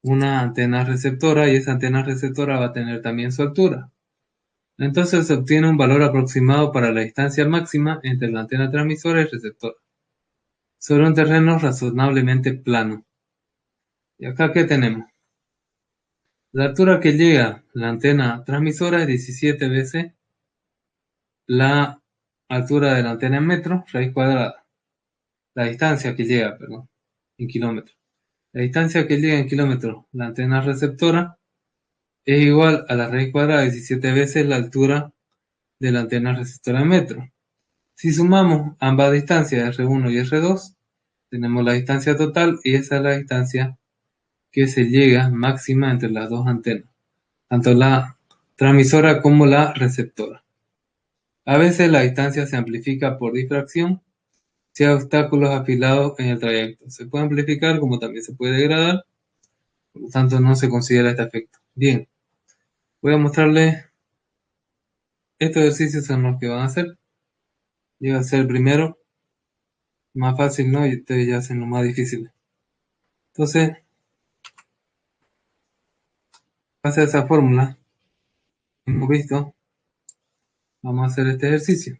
una antena receptora y esa antena receptora va a tener también su altura. Entonces se obtiene un valor aproximado para la distancia máxima entre la antena transmisora y receptora, sobre un terreno razonablemente plano. ¿Y acá qué tenemos? La altura que llega la antena transmisora es 17 veces la altura de la antena en metros, raíz cuadrada. La distancia que llega, perdón, en kilómetros. La distancia que llega en kilómetros la antena receptora es igual a la raíz cuadrada de 17 veces la altura de la antena receptora en metros. Si sumamos ambas distancias R1 y R2, tenemos la distancia total y esa es la distancia que se llega máxima entre las dos antenas, tanto la transmisora como la receptora. A veces la distancia se amplifica por difracción si hay obstáculos afilados en el trayecto. Se puede amplificar como también se puede degradar, por lo tanto no se considera este efecto. Bien, voy a mostrarles estos ejercicios son los que van a hacer. Yo voy a hacer el primero, más fácil, ¿no? Y ustedes ya hacen lo más difícil. Entonces, base a esa fórmula que hemos visto, vamos a hacer este ejercicio.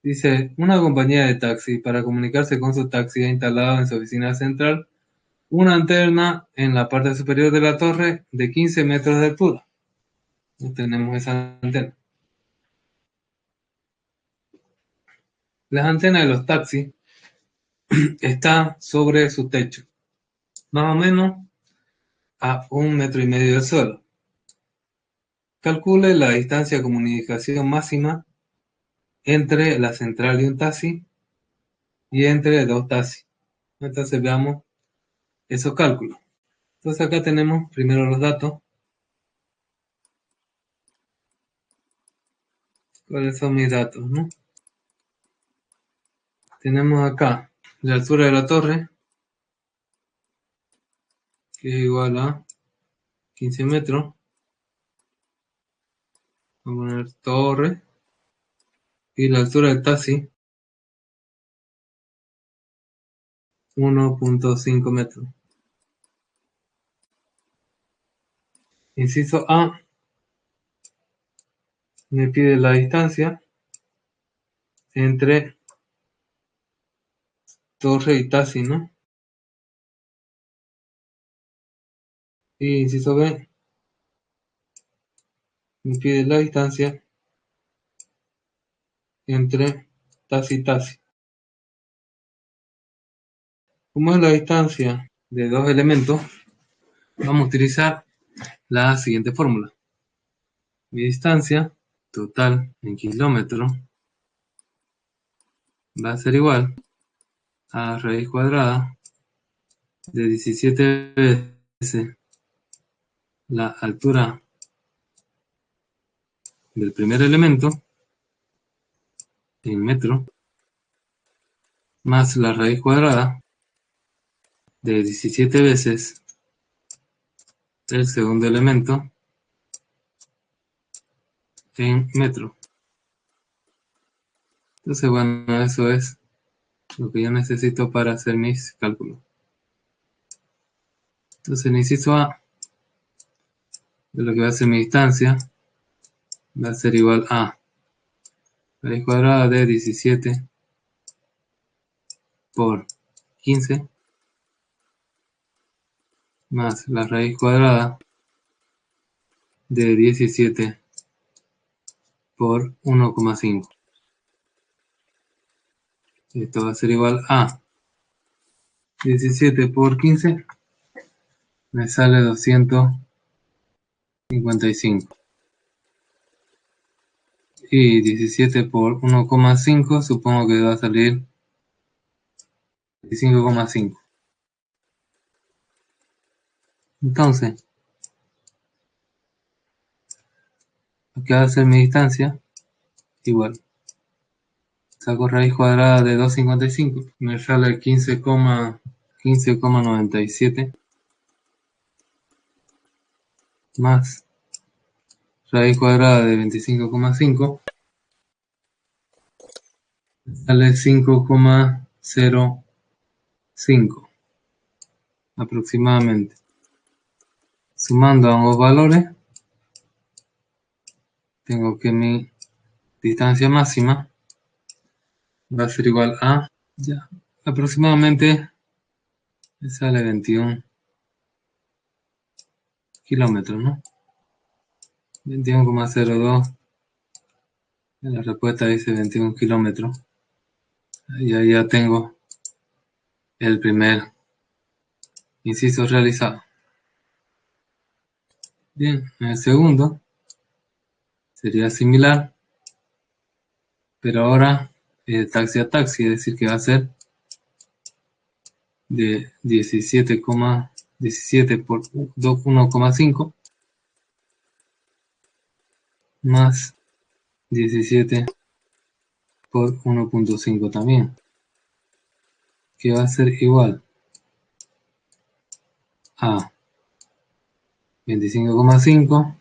Dice, una compañía de taxi para comunicarse con su taxi ha instalado en su oficina central una antena en la parte superior de la torre de 15 metros de altura. Tenemos esa antena. Las antenas de los taxis están sobre su techo, más o menos a 1,5 metros del suelo. Calcule la distancia de comunicación máxima entre la central de un taxi y entre dos taxis. Entonces veamos esos cálculos. Entonces acá tenemos primero los datos. ¿Cuáles son mis datos, no? Tenemos acá la altura de la torre, que es igual a 15 metros. Vamos a poner torre. Y la altura del taxi, 1,5 metros. Inciso A, me pide la distancia entre torre y taxi, ¿no? Y inciso B, me pide la distancia entre taxi y taxi. Como es la distancia de dos elementos, vamos a utilizar la siguiente fórmula. Mi distancia total en kilómetros va a ser igual a raíz cuadrada de 17 veces la altura del primer elemento en metro más la raíz cuadrada de 17 veces el segundo elemento en metro. Entonces, bueno, eso es lo que yo necesito para hacer mis cálculos. Entonces, el inciso A de lo que va a ser mi distancia va a ser igual a raíz cuadrada de 17 por 15 más la raíz cuadrada de 17 por 1,5. Esto va a ser igual a 17 por 15, me sale 255. Y 17 por 1,5, supongo que va a salir 25,5. Entonces, ¿qué va a ser mi distancia? Igual. Saco raíz cuadrada de 255, me sale 15,97 más raíz cuadrada de 25,5, sale 5,05 aproximadamente. Sumando ambos valores, tengo que mi distancia máxima va a ser igual a, ya, aproximadamente me sale 21 kilómetros, ¿no? 21,02. La respuesta dice 21 kilómetros. Y ahí ya tengo el primer inciso realizado. Bien, el segundo sería similar, pero ahora taxi a taxi, es decir, que va a ser de 17 por 1,5 más 17 por 1,5 también, que va a ser igual a 25,5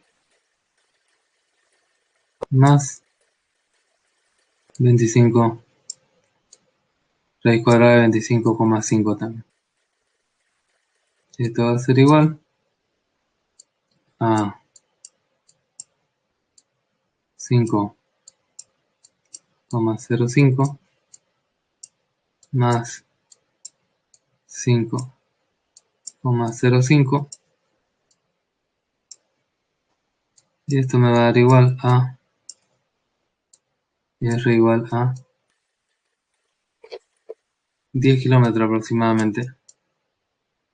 más 25 raíz cuadrada de 25,5 también. Esto va a ser igual a 5,05 más 5,05, y esto me va a dar igual a R igual a 10 kilómetros aproximadamente.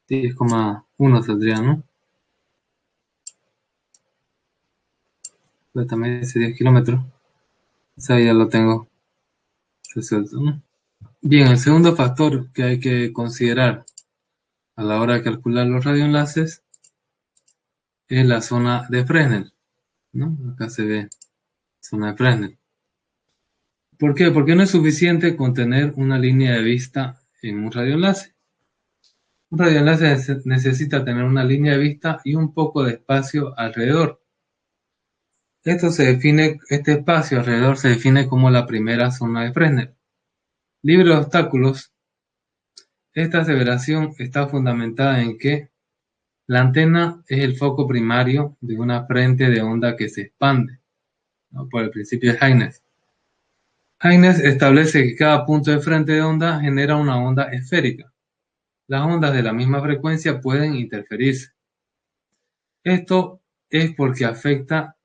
10,1 saldría, ¿no? Pero también dice 10 kilómetros. Eso ya lo tengo resuelto, ¿no? Bien, el segundo factor que hay que considerar a la hora de calcular los radioenlaces es la zona de Fresnel, ¿no? Acá se ve zona de Fresnel. ¿Por qué? Porque no es suficiente con tener una línea de vista en un radioenlace. Un radioenlace necesita tener una línea de vista y un poco de espacio alrededor. Este espacio alrededor se define como la primera zona de Fresnel. Libre de obstáculos, esta aseveración está fundamentada en que la antena es el foco primario de una frente de onda que se expande, ¿no? Por el principio de Haynes. Haynes establece que cada punto de frente de onda genera una onda esférica. Las ondas de la misma frecuencia pueden interferirse. Esto es porque afecta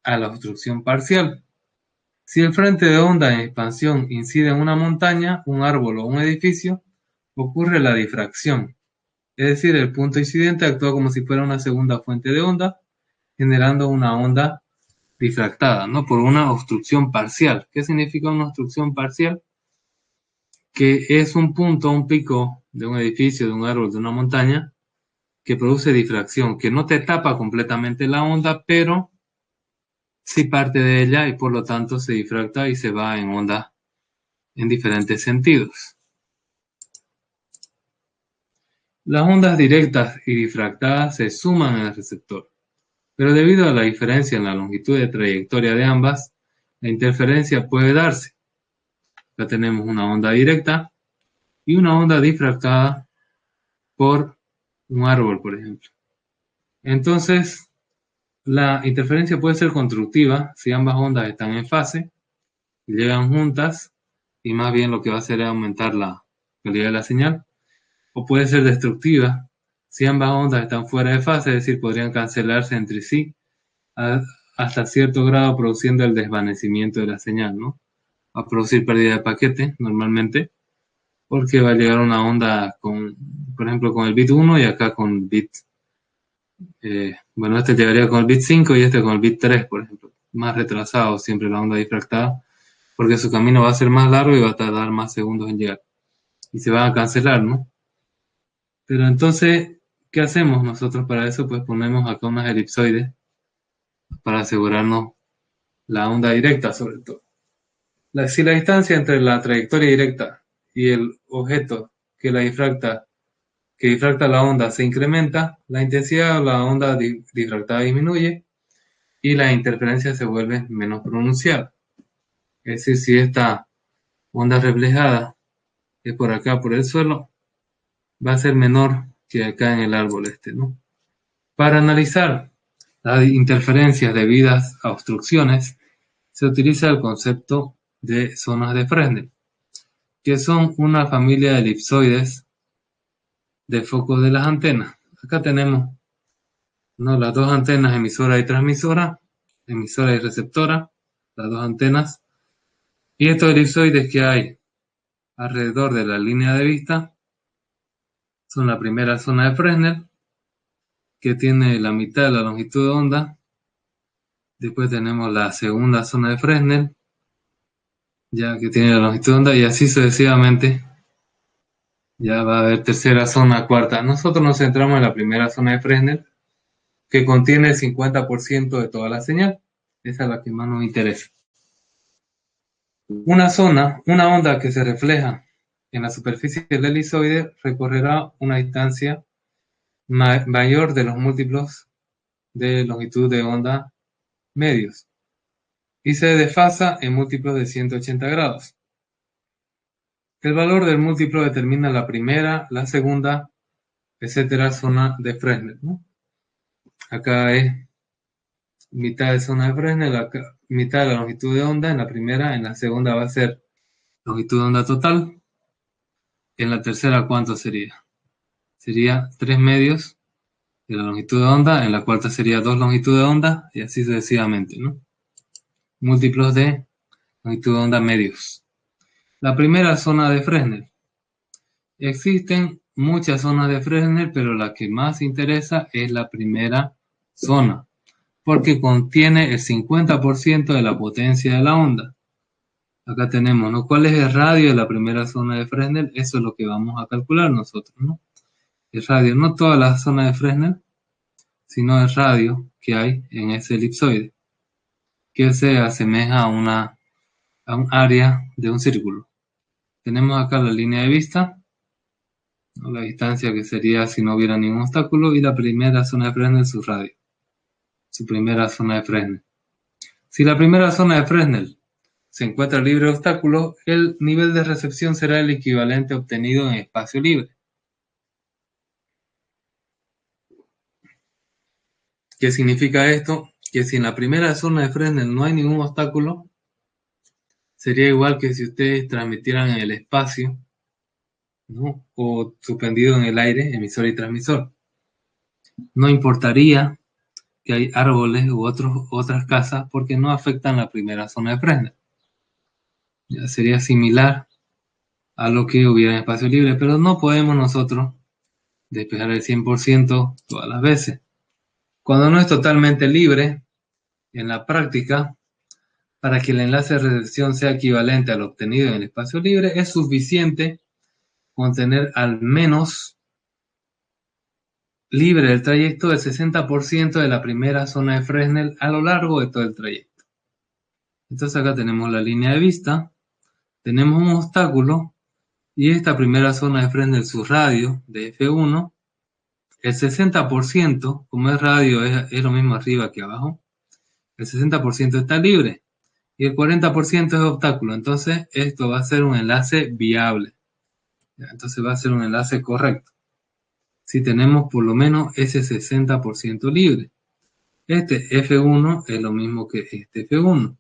a la obstrucción parcial. Si el frente de onda en expansión incide en una montaña, un árbol o un edificio, ocurre la difracción. Es decir, el punto incidente actúa como si fuera una segunda fuente de onda, generando una onda difractada, ¿no? Por una obstrucción parcial. ¿Qué significa una obstrucción parcial? Que es un punto, un pico de un edificio, de un árbol, de una montaña, que produce difracción, que no te tapa completamente la onda, pero sí parte de ella y por lo tanto se difracta y se va en onda en diferentes sentidos. Las ondas directas y difractadas se suman en el receptor, pero debido a la diferencia en la longitud de trayectoria de ambas, la interferencia puede darse. Acá tenemos una onda directa y una onda difractada por un árbol, por ejemplo. Entonces, La interferencia puede ser constructiva si ambas ondas están en fase, llegan juntas y más bien lo que va a hacer es aumentar la calidad de la señal. O puede ser destructiva si ambas ondas están fuera de fase, es decir, podrían cancelarse entre sí hasta cierto grado, produciendo el desvanecimiento de la señal, ¿no? Va a producir pérdida de paquete normalmente, porque va a llegar una onda con, por ejemplo, con el bit 1 y acá con bit, bueno, este llegaría con el bit 5 y este con el bit 3, por ejemplo. Más retrasado siempre la onda difractada, porque su camino va a ser más largo y va a tardar más segundos en llegar. Y se van a cancelar, ¿no? Pero entonces, ¿qué hacemos nosotros para eso? Pues ponemos acá unas elipsoides para asegurarnos la onda directa, sobre todo. Si la distancia entre la trayectoria directa y el objeto que difracta la onda se incrementa, la intensidad de la onda difractada disminuye y la interferencia se vuelve menos pronunciada. Es decir, si esta onda reflejada es por acá, por el suelo, va a ser menor que acá en el árbol este, ¿no? Para analizar las interferencias debidas a obstrucciones, se utiliza el concepto de zonas de Fresnel, que son una familia de elipsoides de focos de las antenas. Acá tenemos, ¿no?, las dos antenas emisora y transmisora, emisora y receptora, las dos antenas, y estos elipsoides que hay alrededor de la línea de vista son la primera zona de Fresnel, que tiene la mitad de la longitud de onda. Después tenemos la segunda zona de Fresnel, ya que tiene la longitud de onda, y así sucesivamente. Ya va a haber tercera zona, cuarta. Nosotros nos centramos en la primera zona de Fresnel, que contiene el 50% de toda la señal. Esa es la que más nos interesa. Una onda que se refleja en la superficie del elipsoide recorrerá una distancia mayor de los múltiplos de longitud de onda medios y se desfasa en múltiplos de 180 grados. El valor del múltiplo determina la primera, la segunda, etcétera, zona de Fresnel, ¿no? Acá es mitad de zona de Fresnel, acá, mitad de la longitud de onda en la primera, en la segunda va a ser longitud de onda total, en la tercera, ¿cuánto sería? Sería 3 medios de la longitud de onda, en la cuarta sería 2 longitudes de onda, y así sucesivamente, ¿no? Múltiplos de longitud de onda medios. La primera zona de Fresnel. Existen muchas zonas de Fresnel, pero la que más interesa es la primera zona, porque contiene el 50% de la potencia de la onda. Acá tenemos, ¿no?, ¿cuál es el radio de la primera zona de Fresnel? Eso es lo que vamos a calcular nosotros, ¿no? El radio, no toda la zona de Fresnel, sino el radio que hay en ese elipsoide, que se asemeja a un área de un círculo. Tenemos acá la línea de vista, ¿no?, la distancia que sería si no hubiera ningún obstáculo, y la primera zona de Fresnel, su radio, su primera zona de Fresnel. Si la primera zona de Fresnel se encuentra libre de obstáculos, el nivel de recepción será el equivalente obtenido en espacio libre. ¿Qué significa esto? Que si en la primera zona de Fresnel no hay ningún obstáculo, sería igual que si ustedes transmitieran en el espacio, ¿no?, o suspendido en el aire, emisor y transmisor. No importaría que hay árboles u otras casas porque no afectan la primera zona de Fresnel. Ya sería similar a lo que hubiera en espacio libre, pero no podemos nosotros despejar el 100% todas las veces. Cuando no es totalmente libre, en la práctica, para que el enlace de recepción sea equivalente al obtenido en el espacio libre, es suficiente con tener al menos libre del trayecto del 60% de la primera zona de Fresnel a lo largo de todo el trayecto. Entonces acá tenemos la línea de vista, tenemos un obstáculo, y esta primera zona de Fresnel, su radio de F1, el 60%, como es radio, es lo mismo arriba que abajo, el 60% está libre y el 40% es obstáculo. Entonces esto va a ser un enlace viable. Entonces va a ser un enlace correcto si tenemos por lo menos ese 60% libre. Este F1 es lo mismo que este F1.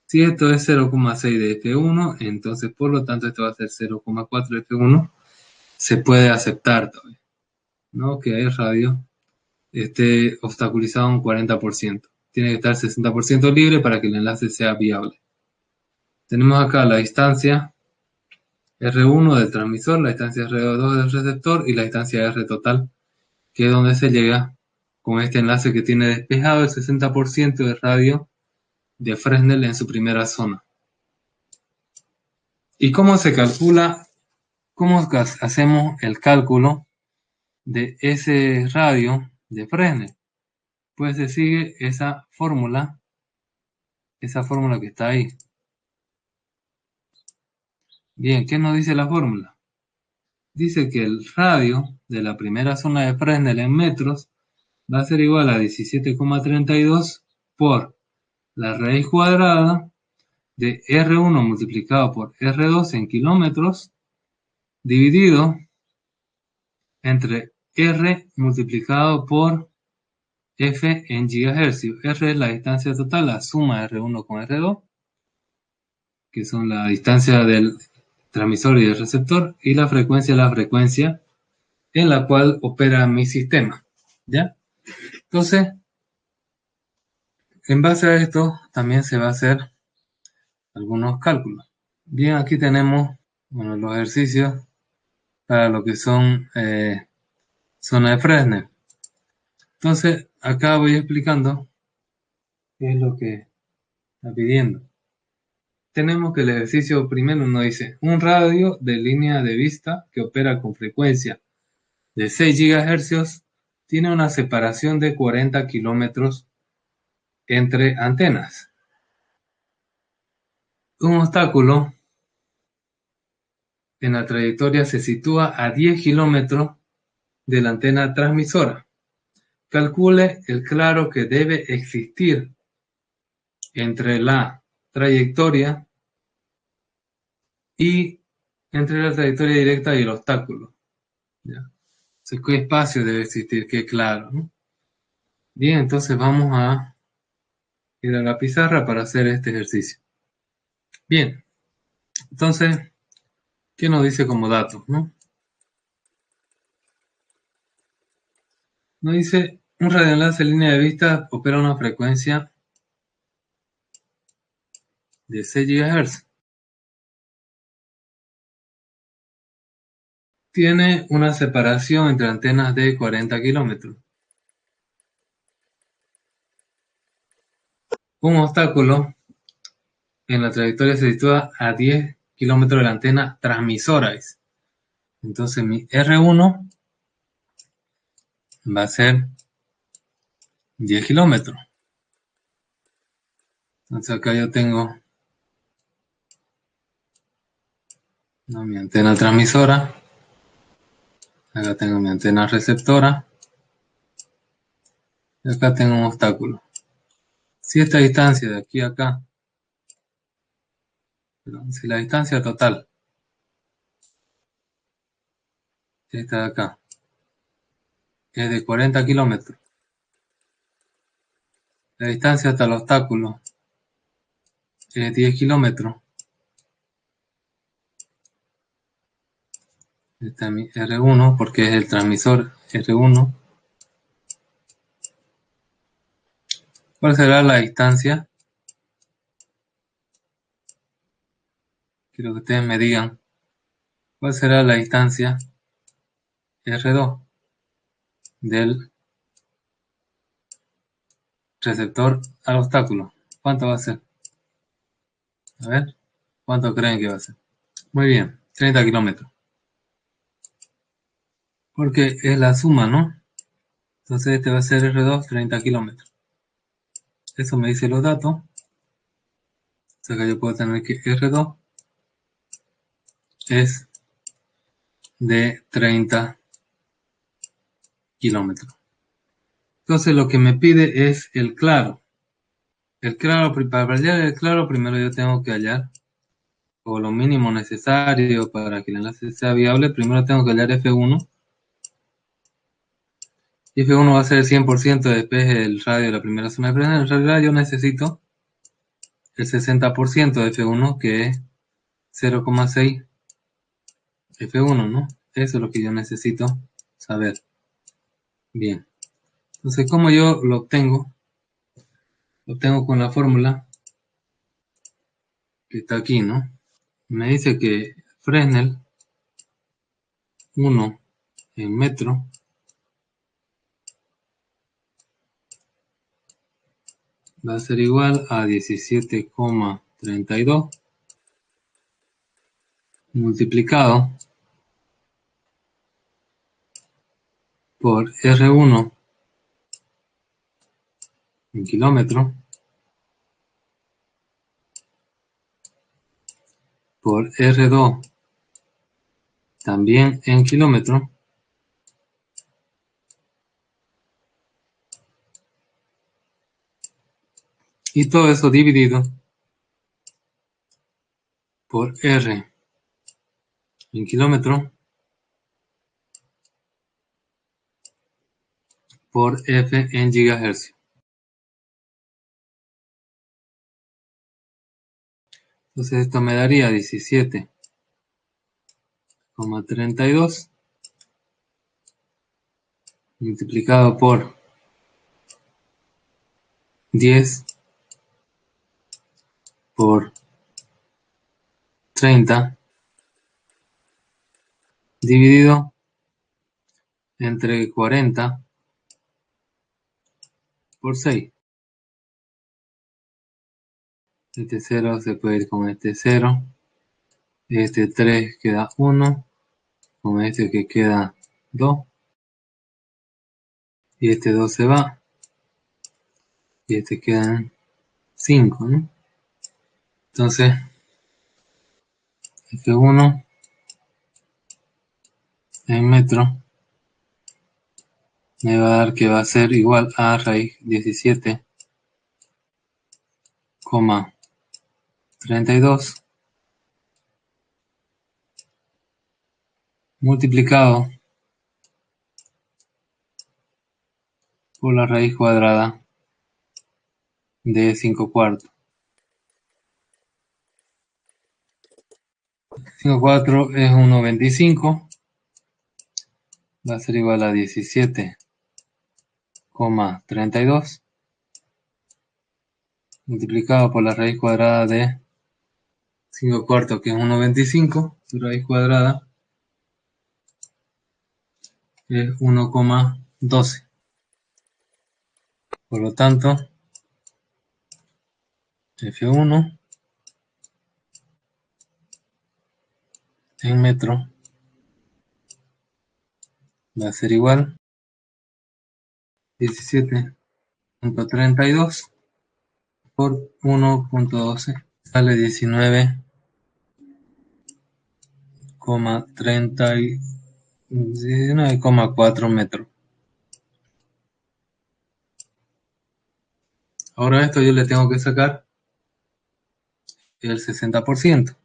Si esto es 0,6 de F1, entonces por lo tanto esto va a ser 0,4 de F1. Se puede aceptar todavía, ¿no? Que el radio esté obstaculizado un 40%. Tiene que estar 60% libre para que el enlace sea viable. Tenemos acá la distancia R1 del transmisor, la distancia R2 del receptor y la distancia R total, que es donde se llega con este enlace que tiene despejado el 60% de radio de Fresnel en su primera zona. ¿Y cómo se calcula? ¿Cómo hacemos el cálculo de ese radio de Fresnel? Pues se sigue esa fórmula que está ahí. Bien, ¿qué nos dice la fórmula? Dice que el radio de la primera zona de Fresnel en metros va a ser igual a 17,32 por la raíz cuadrada de R1 multiplicado por R2 en kilómetros dividido entre R multiplicado por F en gigahercios. R es la distancia total, la suma de R1 con R2, que son la distancia del transmisor y del receptor, y la frecuencia en la cual opera mi sistema. ¿Ya? Entonces, en base a esto, también se va a hacer algunos cálculos. Bien, aquí tenemos los ejercicios para lo que son zona de Fresnel. Entonces, acá voy explicando qué es lo que está pidiendo. Tenemos que el ejercicio primero nos dice un radio de línea de vista que opera con frecuencia de 6 GHz tiene una separación de 40 kilómetros entre antenas. Un obstáculo en la trayectoria se sitúa a 10 kilómetros de la antena transmisora. Calcule el claro que debe existir entre la trayectoria y entre la trayectoria directa y el obstáculo. ¿Ya? Entonces, ¿qué espacio debe existir? Qué claro, ¿no? Bien, entonces vamos a ir a la pizarra para hacer este ejercicio. Bien, entonces, ¿qué nos dice como datos, no? Nos dice, un radioenlace en línea de vista opera a una frecuencia de 6 GHz. Tiene una separación entre antenas de 40 kilómetros. Un obstáculo en la trayectoria se sitúa a 10 kilómetros de la antena transmisora. Entonces mi R1 va a ser 10 kilómetros. Entonces acá yo tengo mi antena transmisora. Acá tengo mi antena receptora. Y acá tengo un obstáculo. Si esta distancia de aquí a acá, si la distancia total, esta de acá, es de 40 kilómetros, la distancia hasta el obstáculo es 10 kilómetros. Este es mi R1 porque es el transmisor R1. ¿Cuál será la distancia? Quiero que ustedes me digan. ¿Cuál será la distancia R2 del receptor al obstáculo? ¿Cuánto va a ser? A ver, ¿cuánto creen que va a ser? Muy bien, 30 kilómetros. Porque es la suma, ¿no? Entonces este va a ser R2, 30 kilómetros. Eso me dice los datos. O sea que yo puedo tener que R2 es de 30 kilómetros. Entonces lo que me pide es el claro. El claro, para hallar el claro, primero yo tengo que hallar, o lo mínimo necesario para que el enlace sea viable, primero tengo que hallar F1. F1 va a ser el 100% de despeje del radio de la primera zona de Fresnel. En realidad yo necesito el 60% de F1, que es 0,6 F1, ¿no? Eso es lo que yo necesito saber. Bien. Entonces, ¿cómo yo lo obtengo? Lo obtengo con la fórmula que está aquí, ¿no? Me dice que Fresnel 1 en metro va a ser igual a 17,32 multiplicado por R1 en kilómetro por R2 también en kilómetro y todo eso dividido por R en kilómetro por F en gigahercios. Entonces esto me daría 17,32 multiplicado por 10 por 30 dividido entre 40 por 6. Este 0 se puede ir con este 0. Este 3 queda 1. Con este que queda 2. Y este 2 se va. Y este quedan 5, ¿no? Entonces, F1 en metro me va a dar que va a ser igual a raíz 17,32 multiplicado por la raíz cuadrada de 5 cuartos. 5 cuartos es 1,25. Va a ser igual a 17,32 multiplicado por la raíz cuadrada de 5 cuartos, que es 1,25. Su raíz cuadrada es 1,12. Por lo tanto, F1 en metro va a ser igual a 17,32 por 1,12. Sale 19,4 metros. Ahora esto yo le tengo que sacar el 60%.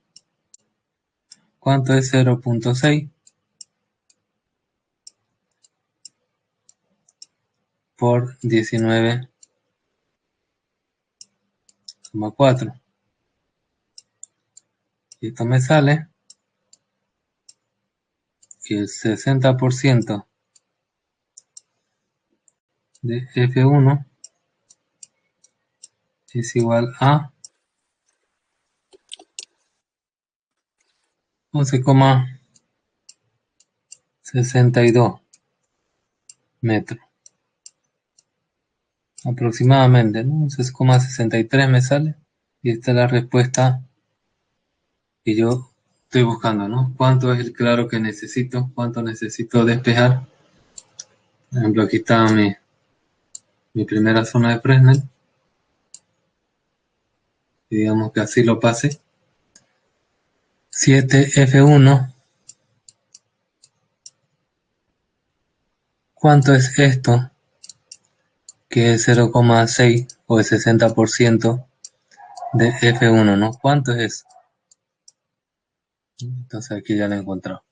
¿Cuánto es 0,6 por 19,4? Y esto me sale que el 60% de F1 es igual a 11,62 metros. Aproximadamente, ¿no? 11,63 me sale. Y esta es la respuesta que yo estoy buscando, ¿no? ¿Cuánto es el claro que necesito? ¿Cuánto necesito despejar? Por ejemplo, aquí está mi primera zona de Fresnel. Y digamos que así lo pase. 7F1. ¿Cuánto es esto? Que es 0,6 o el 60% de F1, ¿no? ¿Cuánto es eso? Entonces aquí ya lo he encontrado.